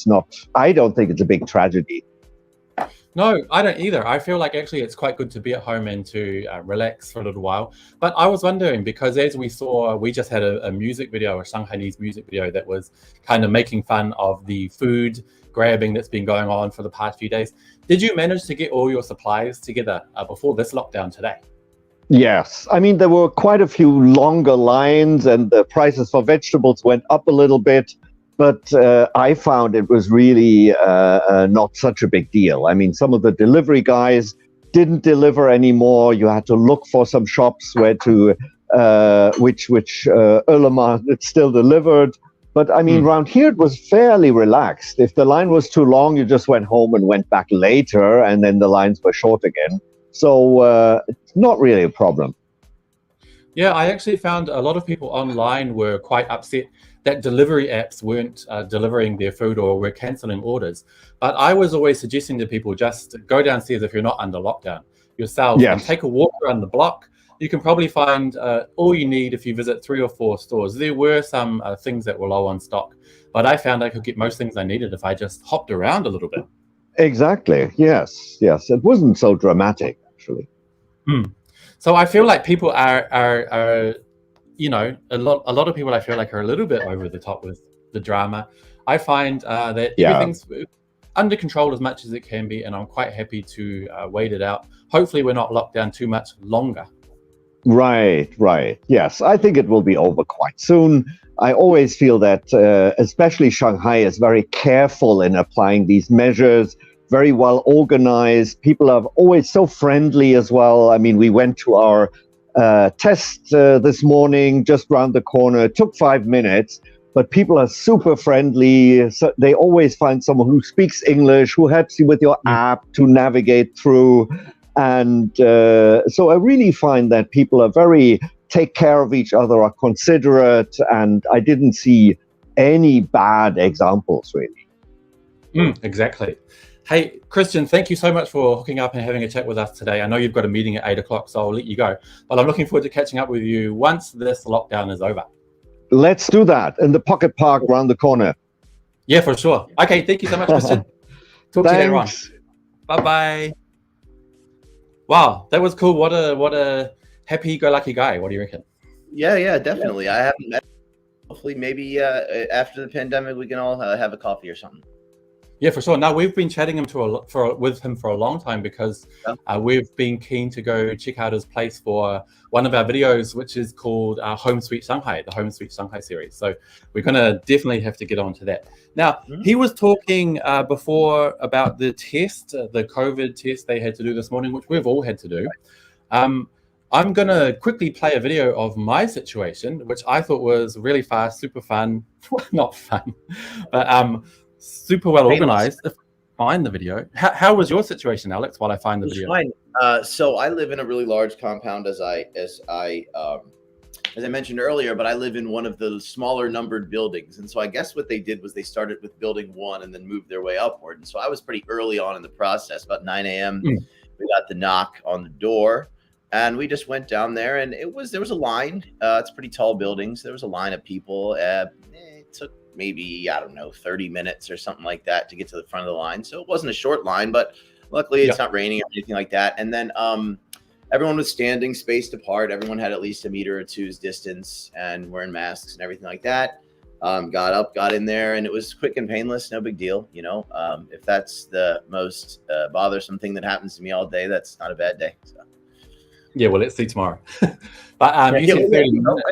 Speaker 11: I don't think it's a big tragedy.
Speaker 3: No, I don't either. I feel like actually it's quite good to be at home and to relax for a little while. But I was wondering, because as we saw, we just had a music video, a Shanghainese music video that was kind of making fun of the food grabbing that's been going on for the past few days. Did you manage to get all your supplies together before this lockdown today?
Speaker 11: Yes. I mean, there were quite a few longer lines and the prices for vegetables went up a little bit. But I found it was really not such a big deal. I mean, some of the delivery guys didn't deliver anymore. You had to look for some shops where to, which Ulema it still delivered. But I mean, around here it was fairly relaxed. If the line was too long, you just went home and went back later, and then the lines were short again. So it's not really a problem.
Speaker 3: Yeah, I actually found a lot of people online were quite upset that delivery apps weren't delivering their food or were cancelling orders. But I was always suggesting to people just go downstairs if you're not under lockdown yourself and take a walk around the block. You can probably find all you need if you visit 3 or 4 stores. There were some things that were low on stock, but I found I could get most things I needed if I just hopped around a little bit.
Speaker 11: Exactly. Yes. It wasn't so dramatic, actually.
Speaker 3: So I feel like people are you know, a lot of people I feel like are a little bit over the top with the drama. I find that everything's under control as much as it can be, and I'm quite happy to wait it out. Hopefully we're not locked down too much longer.
Speaker 11: Right. Yes, I think it will be over quite soon. I always feel that especially Shanghai is very careful in applying these measures, very well organized. People are always so friendly as well. I mean, we went to our test this morning just around the corner. It took 5 minutes, but people are super friendly. So they always find someone who speaks English, who helps you with your app to navigate through. And so I really find that people are very take care of each other, are considerate, and I didn't see any bad examples, really.
Speaker 3: Exactly. Hey, Christian, thank you so much for hooking up and having a chat with us today. I know you've got a meeting at 8 o'clock, so I'll let you go. But I'm looking forward to catching up with you once this lockdown is over.
Speaker 11: Let's do that in the Pocket Park around the corner.
Speaker 3: Yeah, for sure. Okay, thank you so much, Christian. Talk to you later on. Bye-bye. Wow, that was cool. What a happy-go-lucky guy. What do you reckon?
Speaker 4: Yeah, definitely. I haven't met him. Hopefully, maybe after the pandemic, we can all have a coffee or something.
Speaker 3: Yeah, for sure. Now we've been chatting with him for a long time because we've been keen to go check out his place for one of our videos, which is called Home Sweet Shanghai, the Home Sweet Shanghai series. So we're going to definitely have to get on to that. Now, he was talking before about the test, the COVID test they had to do this morning, which we've all had to do. I'm going to quickly play a video of my situation, which I thought was really fast, super fun. Not fun, but super well organized. If I find the video. How was your situation, Alex, while I find the video?
Speaker 4: Fine. So I live in a really large compound as I mentioned earlier, but I live in one of the smaller numbered buildings. And so I guess what they did was they started with building 1 and then moved their way upward. And so I was pretty early on in the process, about 9 a.m. We got the knock on the door and we just went down there and there was a line. It's pretty tall buildings. There was a line of people. It took maybe, I don't know, 30 minutes or something like that to get to the front of the line. So it wasn't a short line, but luckily it's not raining or anything like that. And then everyone was standing spaced apart. Everyone had at least a meter or two's distance and wearing masks and everything like that. Got up, got in there, and it was quick and painless. No big deal. You know, if that's the most bothersome thing that happens to me all day, that's not a bad day. So.
Speaker 3: Yeah, well, let's see tomorrow. But you said 30 minutes.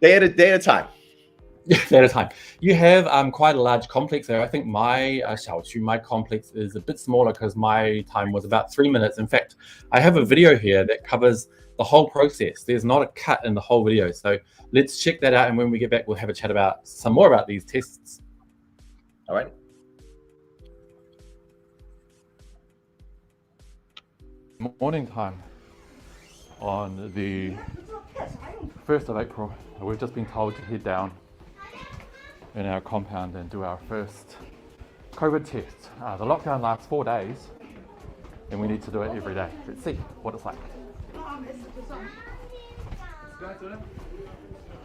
Speaker 4: Day at a time.
Speaker 3: at a time. You have quite a large complex there. I think my my complex is a bit smaller because my time was about 3 minutes. In fact, I have a video here that covers the whole process. There's not a cut in the whole video. So let's check that out. And when we get back, we'll have a chat about some more about these tests.
Speaker 4: All right.
Speaker 3: Morning time on the 1st of April. We've just been told to head down in our compound and do our first COVID test. The lockdown lasts 4 days and we need to do it every day. Let's see what it's like.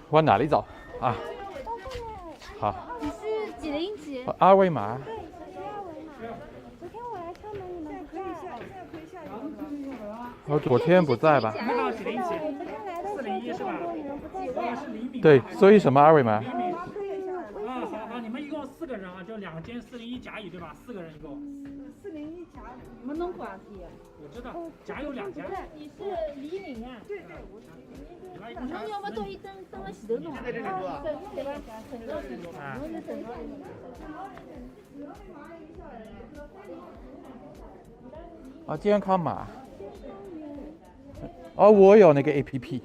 Speaker 3: 往哪里走啊？好。
Speaker 12: 你是几零几？
Speaker 3: 二维码。
Speaker 12: 昨天我来敲门，你们不在。
Speaker 3: 我昨天不在吧？
Speaker 12: 几零几？401是吧？
Speaker 3: 对，所以什么二维码？
Speaker 9: 好，你们一共4个人啊，就2间401甲乙对吧？4个人一共。401甲，你们弄过啊？我知道，甲有2家。
Speaker 12: 你是李敏啊？对，我是。侬要么到伊等了前头弄。对吧？省到前头。侬是省到。
Speaker 3: 啊，健康码。哦，我有那个 APP。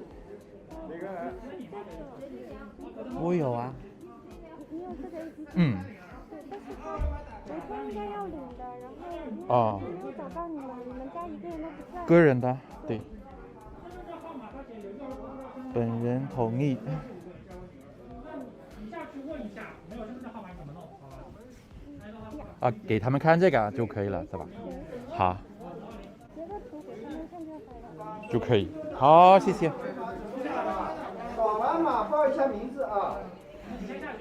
Speaker 3: 我有啊。嗯。哦。个人的，对。本人同意。啊，给他们看这个就可以了，是吧？好。就可以。好，谢谢。
Speaker 13: 扫完码报一下名字啊。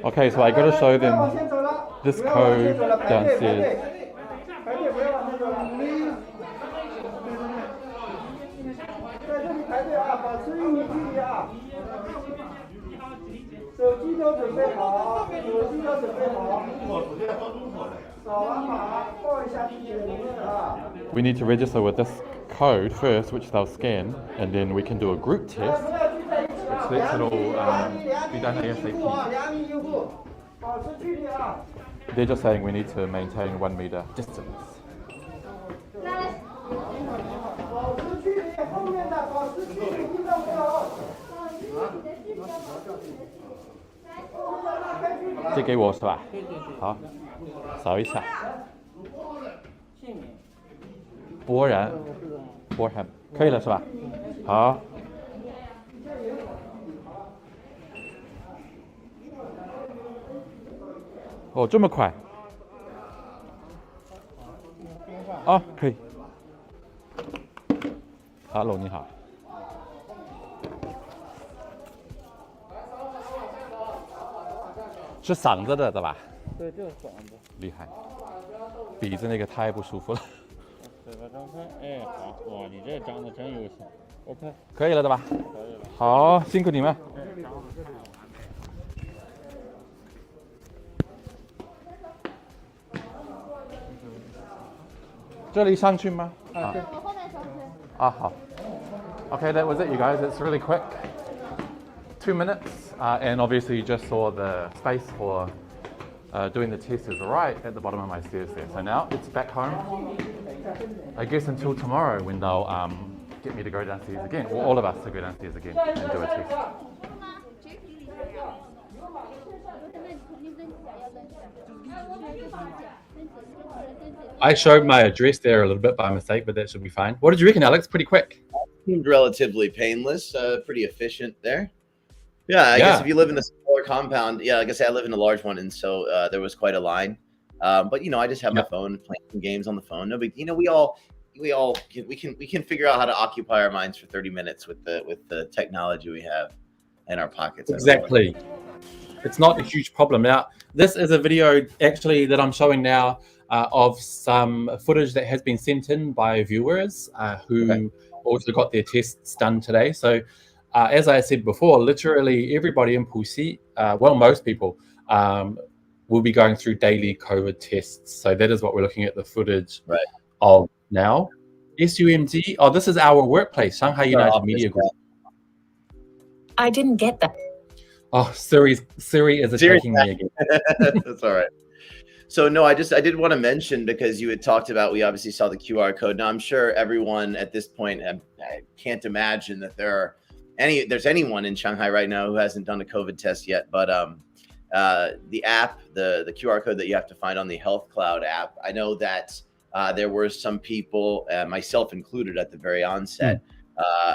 Speaker 3: Okay, so I got to show them this code downstairs.
Speaker 13: 排队不要往那走了。在这里排队啊，保持1米距离啊。手机都准备好，扫完码报一下自己的名字啊。
Speaker 3: We need to register with this code first, which they'll scan, and then we can do a group test, which lets it all be done ASAP. They're just saying we need to maintain 1 meter distance.
Speaker 13: 保持距离，后面的保持距离，听到没有？
Speaker 3: 这给我是吧？好，扫一下。波然，可以了是吧？好。哦，这么快？哦，可以。Hello， 你好。是嗓子的，对吧？
Speaker 14: 对，就是嗓子。
Speaker 3: 厉害。鼻子那个太不舒服了。
Speaker 14: 嘴巴张开，哎，好，哇，你这张的真优秀。OK。
Speaker 3: 可以了，对吧？
Speaker 14: 可以了。
Speaker 3: 好，辛苦你们。这里上去吗？
Speaker 12: 啊，对，我后面上去。
Speaker 3: 啊，好。Okay, that was it, you guys. It's really quick. 2 minutes, and obviously you just saw the space for doing the test is right at the bottom of my stairs there. So now it's back home. I guess until tomorrow when they'll get me to go downstairs again, or all of us to go downstairs again and do a test. I showed my address there a little bit by mistake, but that should be fine. What did you reckon, Alex? Pretty quick.
Speaker 4: Seemed relatively painless, pretty efficient there. Yeah, I guess if you live in a smaller compound, like I said, I live in a large one, and so there was quite a line. But I just have my phone, playing some games on the phone. No big, we can figure out how to occupy our minds for 30 minutes with the technology we have in our pockets.
Speaker 3: Exactly. It's not a huge problem. Now, this is a video actually that I'm showing now of some footage that has been sent in by viewers who also got their tests done today. So as I said before, literally everybody in Puxi, most people, will be going through daily COVID tests. So that is what we're looking at the footage of now. SUMG, this is our workplace, Shanghai United Media Group.
Speaker 15: I didn't get that.
Speaker 3: Oh, Siri is attacking me again.
Speaker 4: That's all right. So no, I did want to mention, because you had talked about, we obviously saw the QR code. Now I'm sure everyone at this point, I can't imagine that there's anyone in Shanghai right now who hasn't done a COVID test yet. But the app, the QR code that you have to find on the Health Cloud app, I know that there were some people, myself included, at the very onset.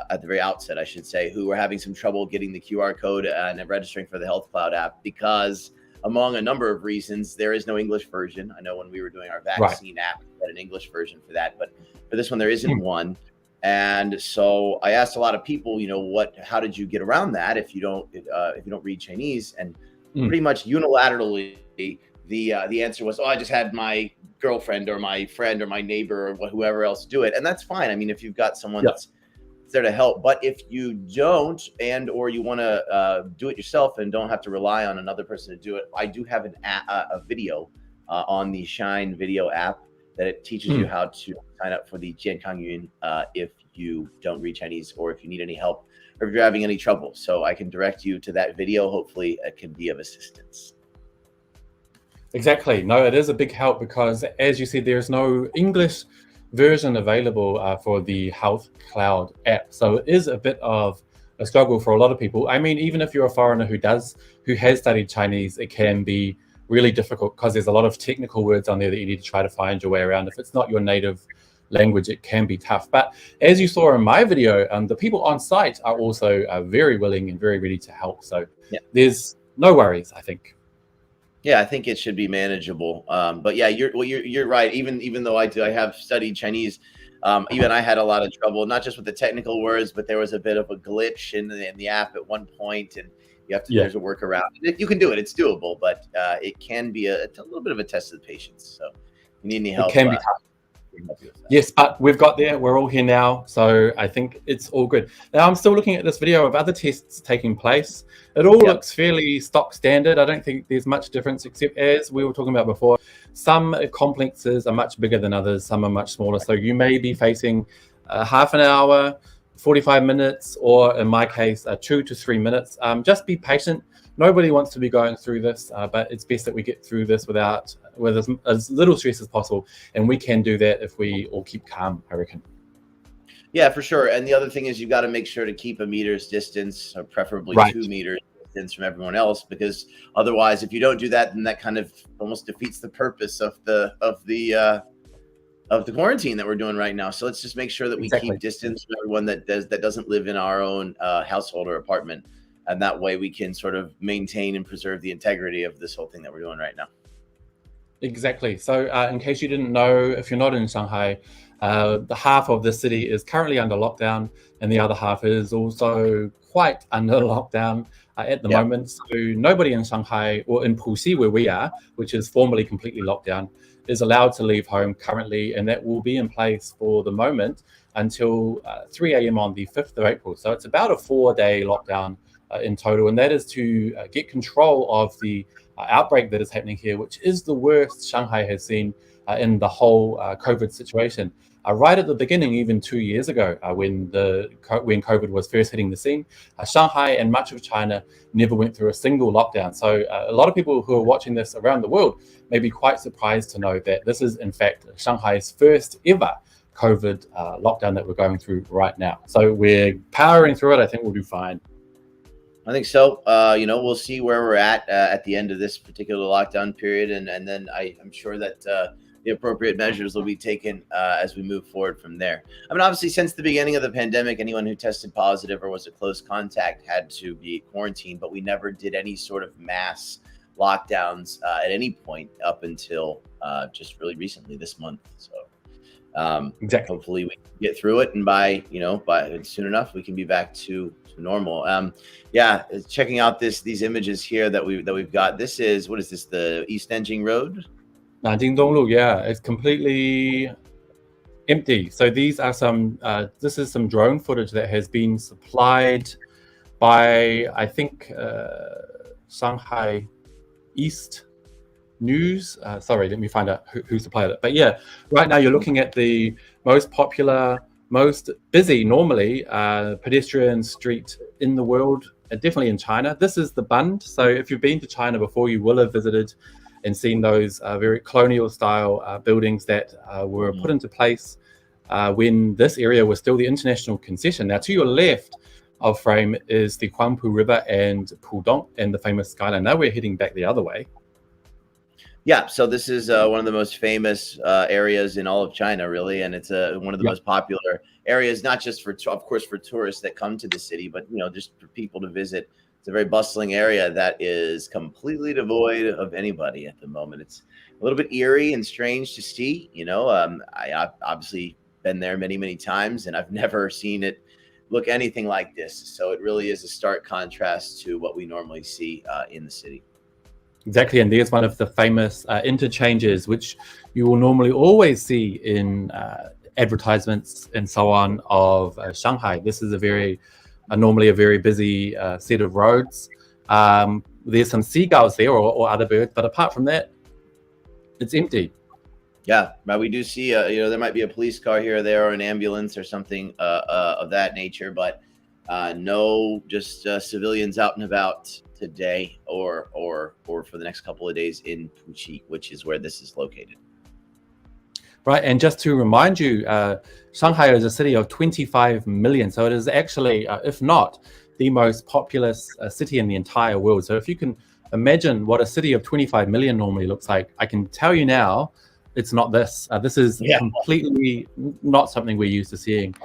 Speaker 4: At the very outset, I should say, who were having some trouble getting the QR code and registering for the Health Cloud app, because among a number of reasons, there is no English version. I know when we were doing our vaccine app, we had an English version for that, but for this one, there isn't one. And so I asked a lot of people, how did you get around that if you don't read Chinese? And pretty much unilaterally, the answer was, I just had my girlfriend or my friend or my neighbor or whoever else do it. And that's fine. I mean, if you've got someone that's there to help. But if you don't, or you want to do it yourself and don't have to rely on another person to do it, I do have a video on the Shine video app that it teaches you how to sign up for the Jiankang Yun if you don't read Chinese, or if you need any help, or if you're having any trouble. So I can direct you to that video. Hopefully it can be of assistance.
Speaker 3: Exactly. No, it is a big help, because as you said, there's no English version available for the Health Cloud app. So it is a bit of a struggle for a lot of people. I mean, even if you're a foreigner who has studied Chinese, it can be really difficult, because there's a lot of technical words on there that you need to try to find your way around. If it's not your native language, it can be tough. But as you saw in my video, the people on site are also very willing and very ready to help. So there's no worries, I think.
Speaker 4: Yeah, I think it should be manageable. But yeah, you're right. Even though I have studied Chinese, even I had a lot of trouble, not just with the technical words, but there was a bit of a glitch in the app at one point, and you have to. There's a workaround. You can do it; it's doable, but it can be a little bit of a test of the patience. So, if you need any help,
Speaker 3: it can be tough. Yes, but we've got there. We're all here now, so I think it's all good. Now, I'm still looking at this video of other tests taking place. It all looks fairly stock standard. I don't think there's much difference, except, as we were talking about before, some complexes are much bigger than others, some are much smaller. So you may be facing half an hour, 45 minutes, or in my case, 2 to 3 minutes. Just be patient. Nobody wants to be going through this, but it's best that we get through this with as little stress as possible. And we can do that if we all keep calm, I reckon.
Speaker 4: Yeah, for sure. And the other thing is, you've got to make sure to keep a meter's distance, or preferably 2 meters distance from everyone else, because otherwise, if you don't do that, then that kind of almost defeats the purpose of the quarantine that we're doing right now. So let's just make sure that we keep distance from everyone that doesn't live in our own household or apartment. And that way we can sort of maintain and preserve the integrity of this whole thing that we're doing right now.
Speaker 3: Exactly. So in case you didn't know, if you're not in Shanghai, the half of the city is currently under lockdown, and the other half is also quite under lockdown at the moment. So nobody in Shanghai, or in Puxi where we are, which is formally completely locked down, is allowed to leave home currently, and that will be in place for the moment until 3 a.m. on the 5th of April. So it's about a 4-day lockdown in total, and that is to get control of the outbreak that is happening here, which is the worst Shanghai has seen in the whole COVID situation. Right at the beginning, even 2 years ago, when COVID was first hitting the scene, Shanghai and much of China never went through a single lockdown. So a lot of people who are watching this around the world may be quite surprised to know that this is, in fact, Shanghai's first ever COVID lockdown that we're going through right now. So we're powering through it. I think we'll do fine.
Speaker 4: I think so. We'll see where we're at the end of this particular lockdown period, and then I'm sure that the appropriate measures will be taken as we move forward from there. I mean, obviously, since the beginning of the pandemic, anyone who tested positive or was a close contact had to be quarantined, but we never did any sort of mass lockdowns at any point up until just really recently this month. So hopefully we can get through it, and by soon enough we can be back to normal. Checking out these images here that we've got. This is, what is this, the East Nanjing Road?
Speaker 3: Nanjing Donglu, yeah, it's completely empty. So these are this is some drone footage that has been supplied by, I think, Shanghai East News. Sorry, let me find out who supplied it. But yeah, right now you're looking at the most popular, most busy, normally, pedestrian street in the world definitely in China. This is the Bund. So if you've been to China before, you will have visited and seen those very colonial style buildings that were put into place when this area was still the international concession. Now, to your left of frame is the Huangpu River and Pudong and the famous skyline. Now we're heading back the other way.
Speaker 4: Yeah, so this is one of the most famous areas in all of China, really, and it's one of the most popular areas, not just for, of course, for tourists that come to the city, but just for people to visit. It's a very bustling area that is completely devoid of anybody at the moment. It's a little bit eerie and strange to see. I've obviously been there many, many times, and I've never seen it look anything like this. So it really is a stark contrast to what we normally see in the city.
Speaker 3: Exactly, and there's one of the famous interchanges, which you will normally always see in advertisements and so on of Shanghai. This is normally a very busy set of roads. There's some seagulls there or other birds, but apart from that, it's empty.
Speaker 4: Yeah, but we do see, there might be a police car here or there or an ambulance or something of that nature, but no, just civilians out and about today or for the next couple of days in Puqi, which is where this is located.
Speaker 3: Right, and just to remind you, Shanghai is a city of 25 million, so it is actually, if not the most populous city in the entire world. So if you can imagine what a city of 25 million normally looks like, I can tell you now, it's not this. This is completely not something we're used to seeing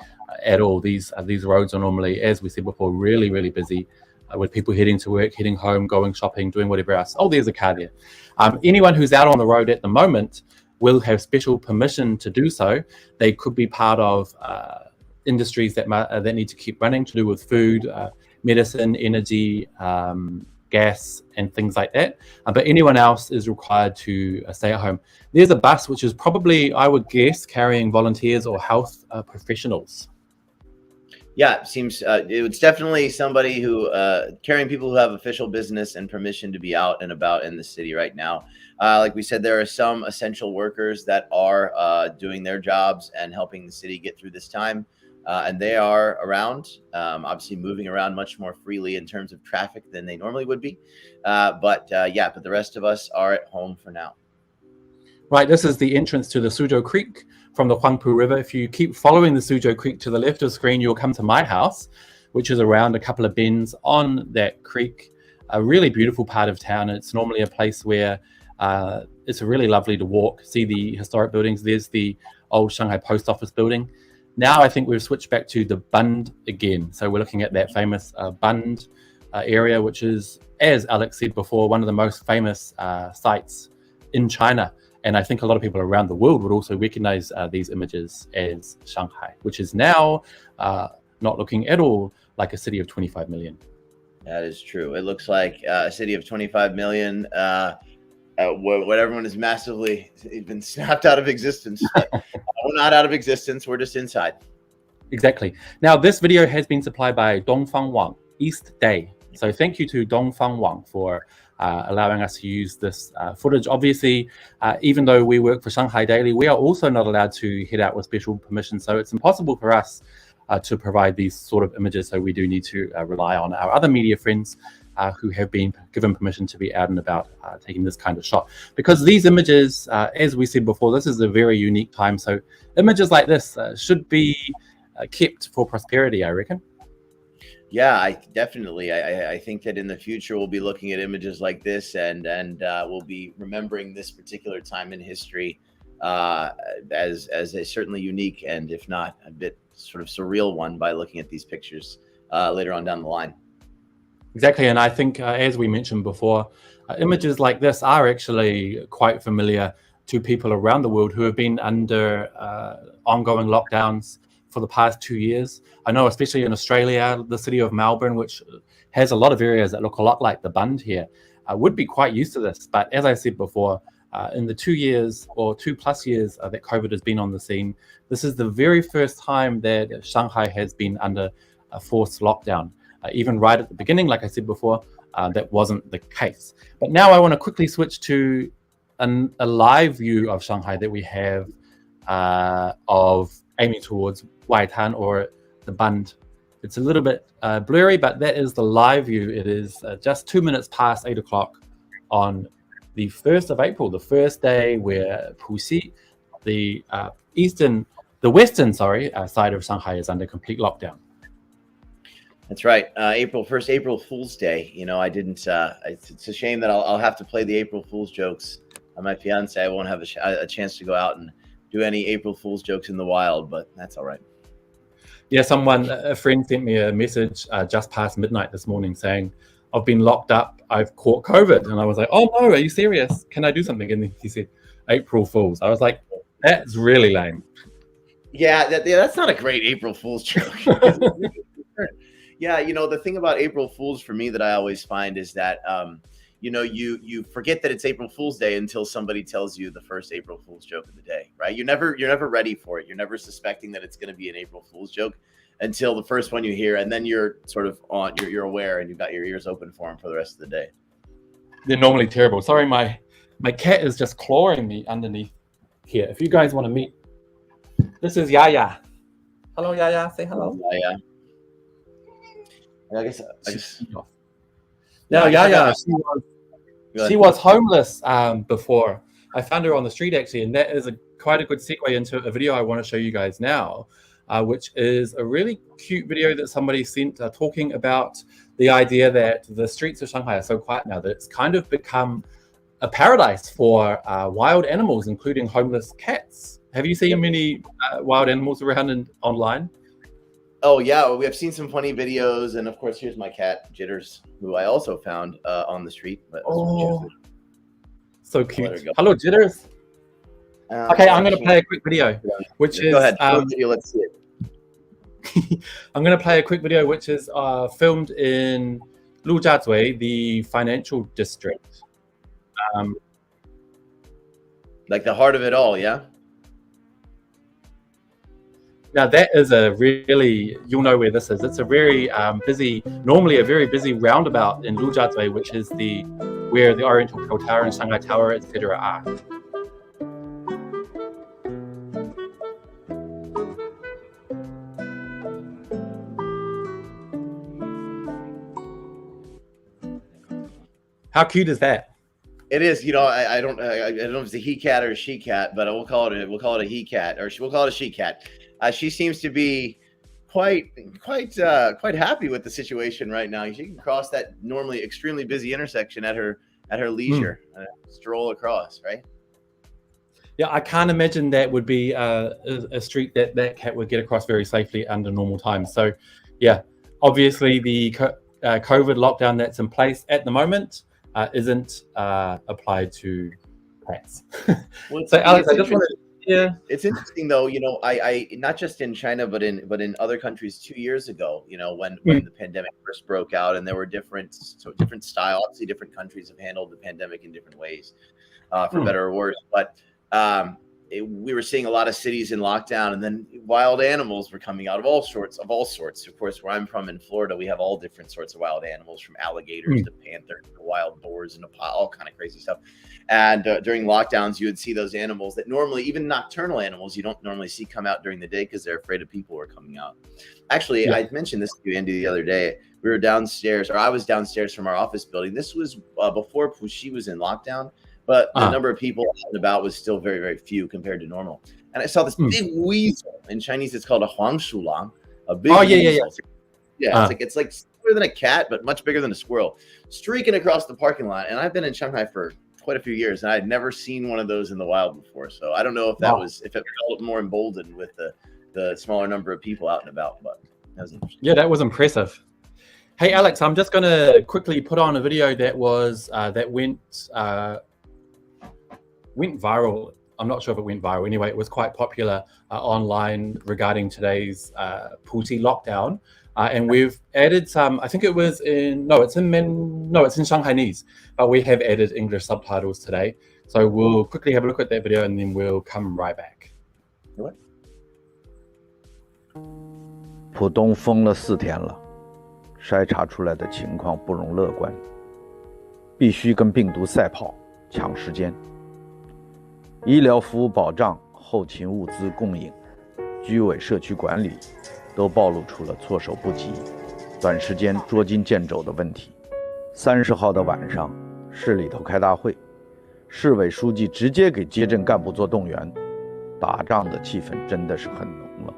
Speaker 3: at all. These roads are normally, as we said before, really, really busy with people heading to work, heading home, going shopping, doing whatever else. Oh, there's a car there. Anyone who's out on the road at the moment will have special permission to do so. They could be part of industries that need to keep running, to do with food, medicine, energy, gas, and things like that. But anyone else is required to stay at home. There's a bus, which is probably, I would guess, carrying volunteers or health professionals.
Speaker 4: Yeah, it seems it's definitely somebody who carrying people who have official business and permission to be out and about in the city right now. Like we said, there are some essential workers that are doing their jobs and helping the city get through this time. And they are around, obviously moving around much more freely in terms of traffic than they normally would be. But the rest of us are at home for now.
Speaker 3: Right, this is the entrance to the Suzhou Creek from the Huangpu River. If you keep following the Suzhou Creek to the left of the screen, you'll come to my house, which is around a couple of bends on that creek. A really beautiful part of town. It's normally a place where it's really lovely to walk, see the historic buildings. There's the old Shanghai Post Office building. Now I think we've switched back to the Bund again. So we're looking at that famous Bund area, which is, as Alex said before, one of the most famous sites in China. And I think a lot of people around the world would also recognize these images as Shanghai, which is now not looking at all like a city of 25 million.
Speaker 4: That is true. It looks like a city of 25 million, what everyone is massively been snapped out of existence. We're not out of existence. We're just inside.
Speaker 3: Exactly. Now, this video has been supplied by Dongfang Wang, East Day. So thank you to Dongfang Wang for allowing us to use this footage. Obviously, even though we work for Shanghai Daily, we are also not allowed to head out with special permission. So it's impossible for us to provide these sort of images. So we do need to rely on our other media friends who have been given permission to be out and about taking this kind of shot. Because these images, as we said before, this is a very unique time. So images like this should be kept for prosperity, I reckon.
Speaker 4: Yeah, I think that in the future we'll be looking at images like this and we'll be remembering this particular time in history as a certainly unique and, if not a bit sort of surreal one, by looking at these pictures later on down the line.
Speaker 3: Exactly, and I think as we mentioned before, images like this are actually quite familiar to people around the world who have been under ongoing lockdowns for the past 2 years. I know, especially in Australia, the city of Melbourne, which has a lot of areas that look a lot like the Bund here, would be quite used to this. But as I said before, in the 2 years or 2+ years that COVID has been on the scene, this is the very first time that Shanghai has been under a forced lockdown. Even right at the beginning, like I said before, that wasn't the case. But now I want to quickly switch to a live view of Shanghai that we have of aiming towards Waitan, or the Bund it's a little bit blurry, but that is the live view. It is just 2 minutes past 8 o'clock on the 1st of April, the first day where Puxi, the western side of Shanghai is under complete lockdown.
Speaker 4: That's right. April Fool's Day. You know, I didn't. It's a shame that I'll have to play the April Fool's jokes on my fiance. I won't have a chance to go out and do any April Fool's jokes in the wild, but that's all right.
Speaker 3: Yeah, a friend sent me a message just past midnight this morning saying, I've been locked up, I've caught COVID. And I was like, oh no, are you serious? Can I do something? And then he said, April Fools. I was like, that's really lame.
Speaker 4: Yeah, that's not a great April Fool's joke. Yeah, you know, the thing about April Fools for me that I always find is that, you know, you forget that it's April Fool's Day until somebody tells you the first April Fool's joke of the day, right? You're never ready for it. You're never suspecting that it's going to be an April Fool's joke until the first one you hear, and then you're sort of you're aware and you've got your ears open for them for the rest of the day.
Speaker 3: They're normally terrible. Sorry, my cat is just clawing me underneath here. If you guys want to meet, this is Yaya. Hello, Yaya. Say hello.
Speaker 4: Yaya. I guess.
Speaker 3: Now, Yaya, she was homeless before. I found her on the street actually, and that is quite a good segue into a video I want to show you guys now, which is a really cute video that somebody sent talking about the idea that the streets of Shanghai are so quiet now that it's kind of become a paradise for wild animals, including homeless cats. Have you seen many wild animals around online?
Speaker 4: Oh yeah, we have seen some funny videos, and of course, here's my cat Jitters, who I also found on the street. But
Speaker 3: so cute! Hello, Jitters. Okay, I'm going to play a quick video, which is. Go ahead.
Speaker 4: Let's see it.
Speaker 3: I'm going to play a quick video, which is filmed in Lujiazui, the financial district.
Speaker 4: Like the heart of it all, yeah.
Speaker 3: Now that is a really, you'll know where this is. It's a very normally a very busy roundabout in Lujiazui, which is where the Oriental Pearl Tower and Shanghai Tower, etc. are. How cute is that?
Speaker 4: It is. You know, I don't know if it's a he cat or a she cat, but we'll call it a he cat, or we'll call it a she cat. She seems to be quite happy with the situation right now. She can cross that normally extremely busy intersection at her leisure, stroll across, right?
Speaker 3: Yeah, I can't imagine that would be a street that cat would get across very safely under normal times. So, yeah, obviously the COVID lockdown that's in place at the moment isn't applied to cats.
Speaker 4: Well,
Speaker 3: so, Alex, I just want to. Yeah,
Speaker 4: it's interesting though. You know, I not just in China, but in other countries 2 years ago. You know, when the pandemic first broke out, and there were different style. Obviously, different countries have handled the pandemic in different ways, for better or worse. But we were seeing a lot of cities in lockdown, and then wild animals were coming out of all sorts. Of course, where I'm from in Florida, we have all different sorts of wild animals, from alligators to panthers to wild boars and all kind of crazy stuff. And during lockdowns, you would see those animals that normally, even nocturnal animals, you don't normally see come out during the day because they're afraid of people who are coming out. Actually, I mentioned this to you, Andy, the other day. We were downstairs, or I was downstairs from our office building. This was before Puxi was in lockdown. But the number of people out and about was still very, very few compared to normal. And I saw this big weasel. In Chinese, it's called a huangshulang. A big weasel. Yeah, it's like bigger than a cat, but much bigger than a squirrel, streaking across the parking lot. And I've been in Shanghai for quite a few years, and I'd never seen one of those in the wild before. So I don't know if if it felt more emboldened with the smaller number of people out and about. But that was interesting.
Speaker 3: Yeah, that was impressive. Hey, Alex, I'm just going to quickly put on a video that was that went viral. I'm not sure if it went viral. Anyway, it was quite popular online regarding today's Puxi lockdown. And we've added some, I think it was it's in Shanghainese, but we have added English subtitles today. So we'll quickly have a look at that video and then we'll come right back.
Speaker 15: 浦东封了4天了，筛查出来的情况不容乐观，必须跟病毒赛跑，抢时间。医疗服务保障、后勤物资供应、居委社区管理、都暴露出了措手不及、短时间捉襟见肘的问题。30号的晚上，市里头开大会，市委书记直接给街镇干部做动员，打仗的气氛真的是很浓了。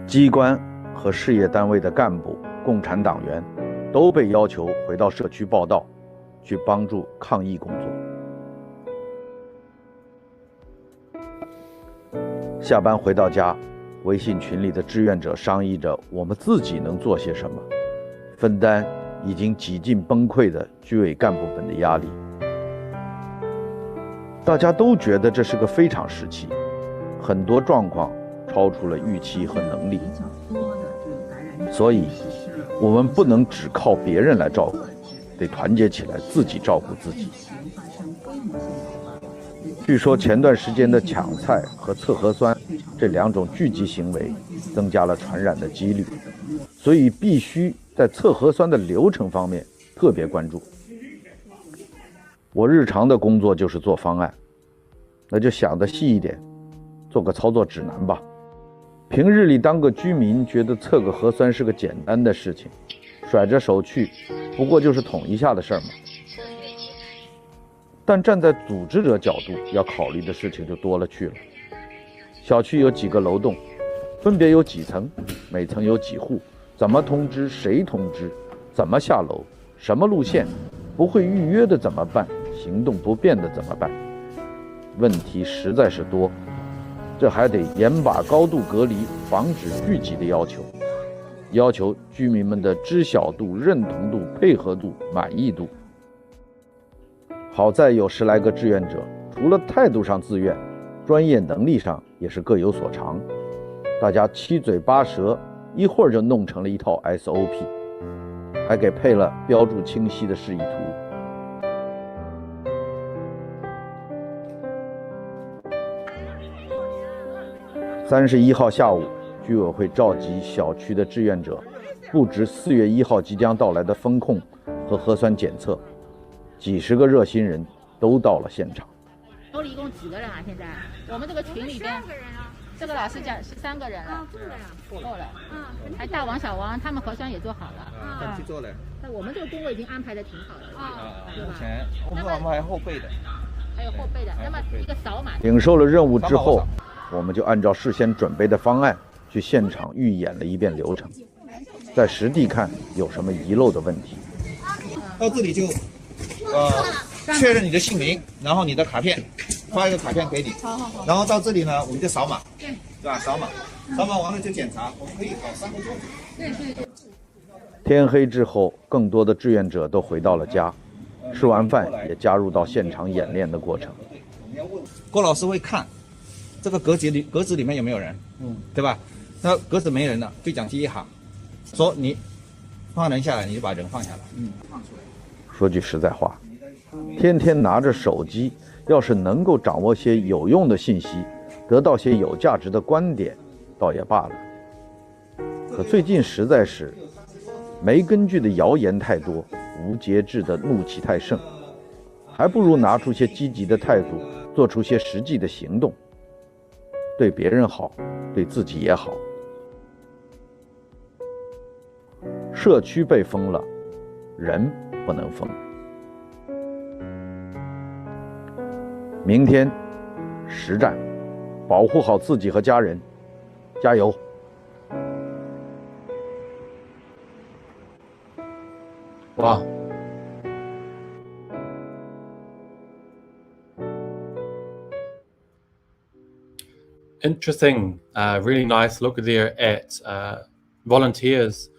Speaker 15: 机关和事业单位的干部、共产党员都被要求回到社区报到，去帮助抗疫工作。下班回到家，微信群里的志愿者商议着我们自己能做些什么，分担已经几近崩溃的居委干部们的压力。大家都觉得这是个非常时期，很多状况超出了预期和能力，所以我们不能只靠别人来照顾，得团结起来，自己照顾自己。据说前段时间的抢菜和测核酸这2种聚集行为增加了传染的几率，所以必须在测核酸的流程方面特别关注。我日常的工作就是做方案，那就想得细一点，做个操作指南吧。平日里当个居民觉得测个核酸是个简单的事情，甩着手去，不过就是捅一下的事儿嘛。但站在组织者角度，要考虑的事情就多了去了。小区有几个楼栋，分别有几层，每层有几户，怎么通知，谁通知，怎么下楼，什么路线，不会预约的怎么办，行动不便的怎么办？问题实在是多，这还得严把高度隔离、防止聚集的要求居民们的知晓度、认同度、配合度、满意度。好在有10来个志愿者，除了态度上自愿，专业能力上也是各有所长，大家七嘴八舌，一会儿就弄成了一套 SOP， 还给配了标注清晰的示意图。31号下午，居委会召集小区的志愿者，布置4月1号即将到来的风控和核酸检测，几十个热心人都到了现场。
Speaker 12: 楼里一共几个人啊？现在我们这个群里边，12个人啊。这个老师讲13个人了，够了。还大王、小王他们核酸也做好了，
Speaker 16: 去做了。
Speaker 12: 那我们这个工位已经安排的挺好了，对吧？
Speaker 16: 目前我们还有后备的，
Speaker 12: 还有后备的。那么一个扫码。
Speaker 15: 领受了任务之后，我们就按照事先准备的方案去现场预演了一遍流程，在实地看有什么遗漏的问题。
Speaker 16: 到这里就确认你的姓名，然后你的卡片，发一个卡片给你。好。然后到这里呢，我们就扫码，对吧？扫码完了就检查，我们可以搞3个桌子。对。
Speaker 15: 天黑之后，更多的志愿者都回到了家，吃完饭也加入到现场演练的过程。
Speaker 16: 郭老师会看这个格子里面有没有人，对吧？那格子没人了，对讲机一喊，说你放人下来，你就把人放下来，放出来。
Speaker 15: 说句实在话，天天拿着手机，要是能够掌握些有用的信息，得到些有价值的观点，倒也罢了。可最近实在是没根据的谣言太多，无节制的怒气太盛，还不如拿出些积极的态度，做出些实际的行动，对别人好，对自己也好。社区被封了，人不能封。明天实战，保护好自己和家人，加油！
Speaker 3: 哇！Interesting. Really nice look there at volunteers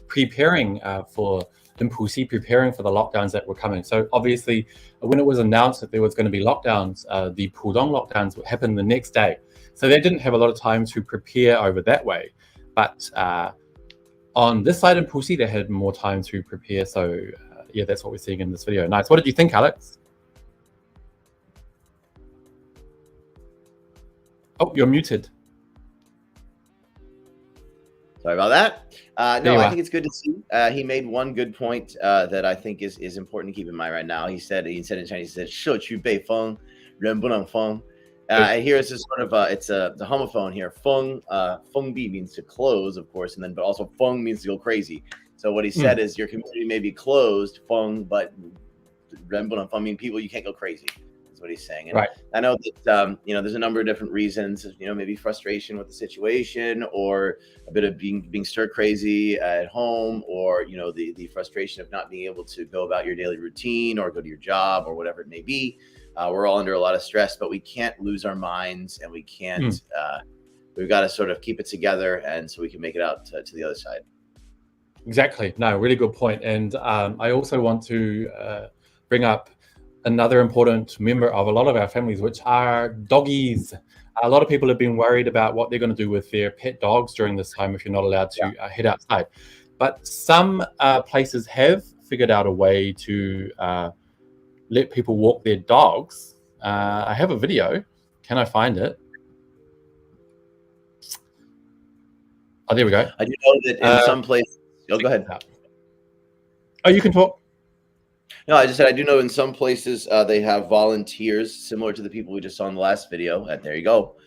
Speaker 3: preparing for in Puxi, preparing for the lockdowns that were coming. So obviously, when it was announced that there was going to be lockdowns, the Pudong lockdowns would happen the next day. So they didn't have a lot of time to prepare over that way. But on this side in Puxi, they had more time to prepare. So yeah, that's what we're seeing in this video. Nice. What did you think, Alex? Oh, you're muted.
Speaker 4: Sorry about that. No, I think it's good to see. He made one good point that I think is important to keep in mind right now. He said in Chinese, he said, 社区被封，人不能封. Here is just sort of it's the homophone here. Feng bi means to close, of course, and then but also feng means to go crazy. So what he said is your community may be closed, feng, but feng mean people you can't go crazy. Is what he's saying. And
Speaker 3: right.
Speaker 4: I know that there's a number of different reasons. Maybe frustration with the situation, or a bit of being stir crazy at home, or the frustration of not being able to go about your daily routine or go to your job or whatever it may be. We're all under a lot of stress, but we can't lose our minds, and we can't. We've got to sort of keep it together, and so we can make it out to the other side.
Speaker 3: Exactly. No, really good point. And I also want to bring up another important member of a lot of our families, which are doggies. A lot of people have been worried about what they're going to do with their pet dogs during this time if you're not allowed to head outside. But some places have figured out a way to let people walk their dogs. I have a video. Can I find it? Oh, there we go.
Speaker 4: I do know that in some places. Oh, go ahead.
Speaker 3: Oh, you can talk.
Speaker 4: No, I just said I do know in some places they have volunteers similar to the people we just saw in the last video. There you go.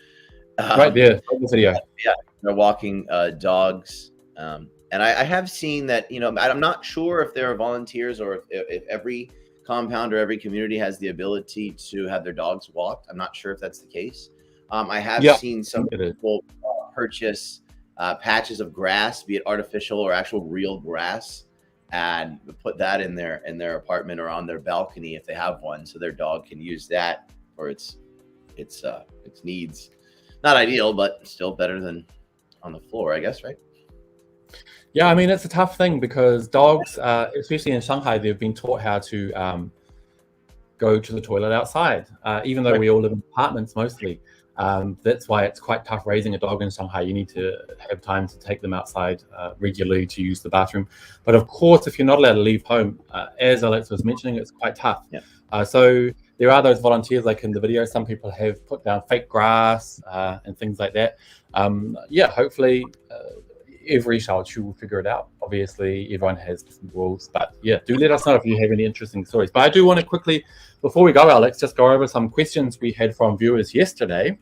Speaker 3: Right there, the video.
Speaker 4: Yeah, they're walking dogs. And I have seen that, I'm not sure if there are volunteers or if every compound or every community has the ability to have their dogs walked. I'm not sure if that's the case. I have seen some people purchase patches of grass, be it artificial or actual real grass, and put that in their apartment or on their balcony if they have one, so their dog can use that for its needs. Not ideal, but still better than on the floor, I guess, right?
Speaker 3: Yeah, I mean, it's a tough thing because dogs, especially in Shanghai, they've been taught how to go to the toilet outside, even though we all live in apartments mostly. That's why it's quite tough raising a dog in Shanghai. You need to have time to take them outside regularly to use the bathroom. But of course, if you're not allowed to leave home, as Alex was mentioning, it's quite tough. So there are those volunteers, like in the video, some people have put down fake grass and things like that. Hopefully every Shaoqu will figure it out. Obviously, everyone has different rules. But yeah, do let us know if you have any interesting stories. But I do want to quickly, before we go, Alex, just go over some questions we had from viewers yesterday.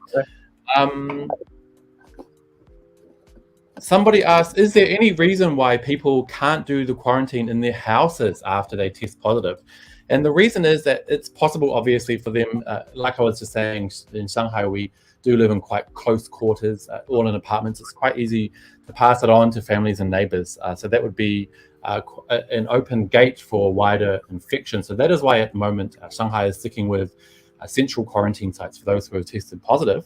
Speaker 3: Somebody asked, is there any reason why people can't do the quarantine in their houses after they test positive? And the reason is that it's possible, obviously, for them, like I was just saying, in Shanghai, we do live in quite close quarters, all in apartments. It's quite easy to pass it on to families and neighbors. So that would be an open gate for wider infection. So that is why at the moment Shanghai is sticking with central quarantine sites for those who have tested positive.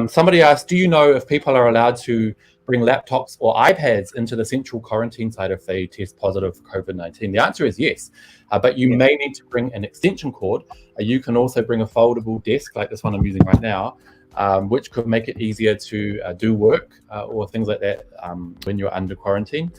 Speaker 3: Somebody asked, do you know if people are allowed to bring laptops or iPads into the central quarantine site if they test positive for COVID-19? The answer is yes, but you may need to bring an extension cord. You can also bring a foldable desk like this one I'm using right now, which could make it easier to do work or things like that when you're under quarantine.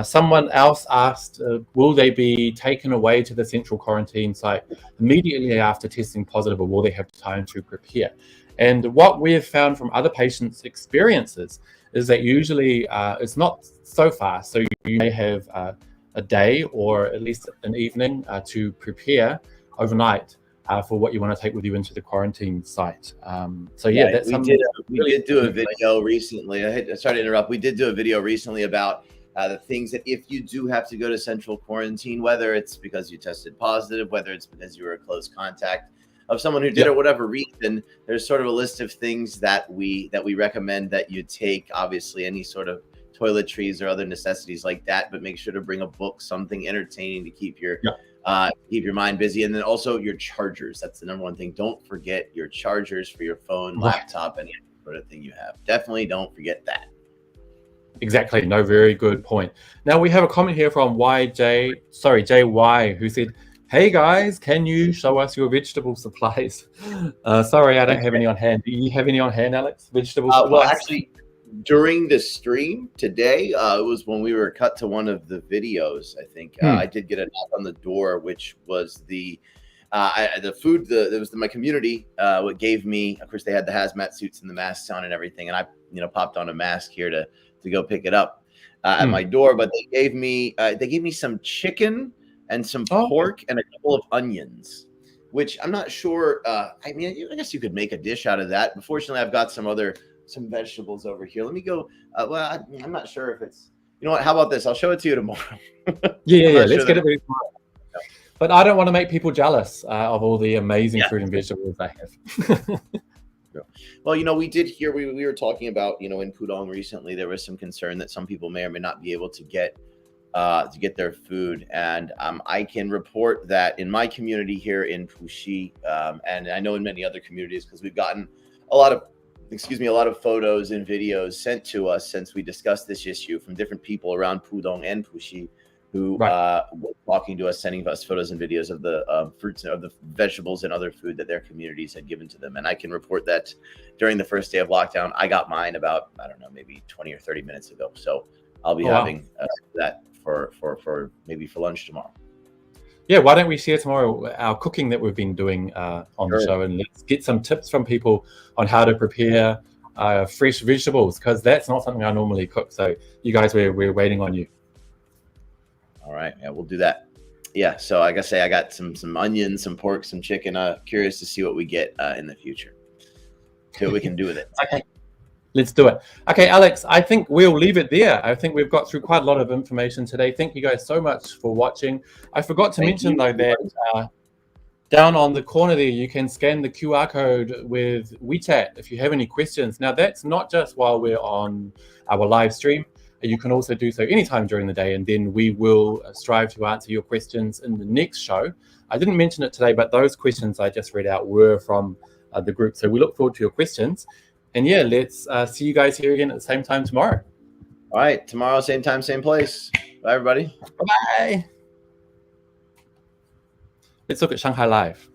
Speaker 3: Someone else asked, will they be taken away to the central quarantine site immediately after testing positive, or will they have time to prepare? And what we've found from other patients' experiences is that usually it's not so fast. So you may have a day or at least an evening to prepare overnight for what you want to take with you into the quarantine site. So yeah, that's
Speaker 4: we did do a video recently. Sorry to interrupt. We did do a video recently about the things that if you do have to go to central quarantine, whether it's because you tested positive, whether it's because you were a close contact of someone who did it, whatever reason, there's sort of a list of things that we recommend that you take. Obviously, any sort of toiletries or other necessities like that, but make sure to bring a book, something entertaining to keep your mind busy, and then also your chargers. That's the number one thing. Don't forget your chargers for your phone, laptop, any sort of thing you have. Definitely don't forget that.
Speaker 3: Exactly. No, very good point. Now we have a comment here from JY, who said, hey guys, can you show us your vegetable supplies? Sorry, I don't have any on hand. Do you have any on hand, Alex? Vegetable supplies?
Speaker 4: Well, actually, during the stream today, it was when we were cut to one of the videos, I think. I did get a knock on the door, which was the food, my community what gave me, of course, they had the hazmat suits and the masks on and everything, and I popped on a mask here to go pick it up at my door. But they gave me some chicken and some pork and a couple of onions. which I'm not sure. I mean, I guess you could make a dish out of that. Unfortunately, I've got some vegetables over here. Let me go. Well, I'm not sure if it's. You know what? How about this? I'll show it to you tomorrow.
Speaker 3: Yeah. Let's get it ready tomorrow. But I don't want to make people jealous of all the amazing fruit and vegetables I have.
Speaker 4: Well, you know, we did hear, we were talking about, you know, in Pudong recently, there was some concern that some people may or may not be able to get their food. And I can report that in my community here in Puxi, and I know in many other communities, because we've gotten a lot of photos and videos sent to us since we discussed this issue from different people around Pudong and Puxi who were talking to us, sending us photos and videos of the fruits, of the vegetables and other food that their communities had given to them. And I can report that during the first day of lockdown, I got mine about, I don't know, maybe 20 or 30 minutes ago. So I'll be having that for maybe for lunch tomorrow.
Speaker 3: Yeah, why don't we share tomorrow our cooking that we've been doing on the show, and let's get some tips from people on how to prepare fresh vegetables, because that's not something I normally cook. So you guys, we're waiting on you.
Speaker 4: All right, yeah, we'll do that. Yeah, so like I say, I got some onions, some pork, some chicken. Curious to see what we get in the future. See what we can do with it.
Speaker 3: Okay, let's do it. Okay, Alex, I think we'll leave it there. I think we've got through quite a lot of information today. Thank you guys so much for watching. I forgot to mention though that down on the corner there, you can scan the QR code with WeChat if you have any questions. Now, that's not just while we're on our live stream. You can also do so anytime during the day, and then we will strive to answer your questions in the next show. I didn't mention it today, but those questions I just read out were from the group. So we look forward to your questions. And yeah, let's see you guys here again at the same time tomorrow.
Speaker 4: All right, tomorrow, same time, same place. Bye, everybody.
Speaker 3: Bye-bye. Let's look at Shanghai Live.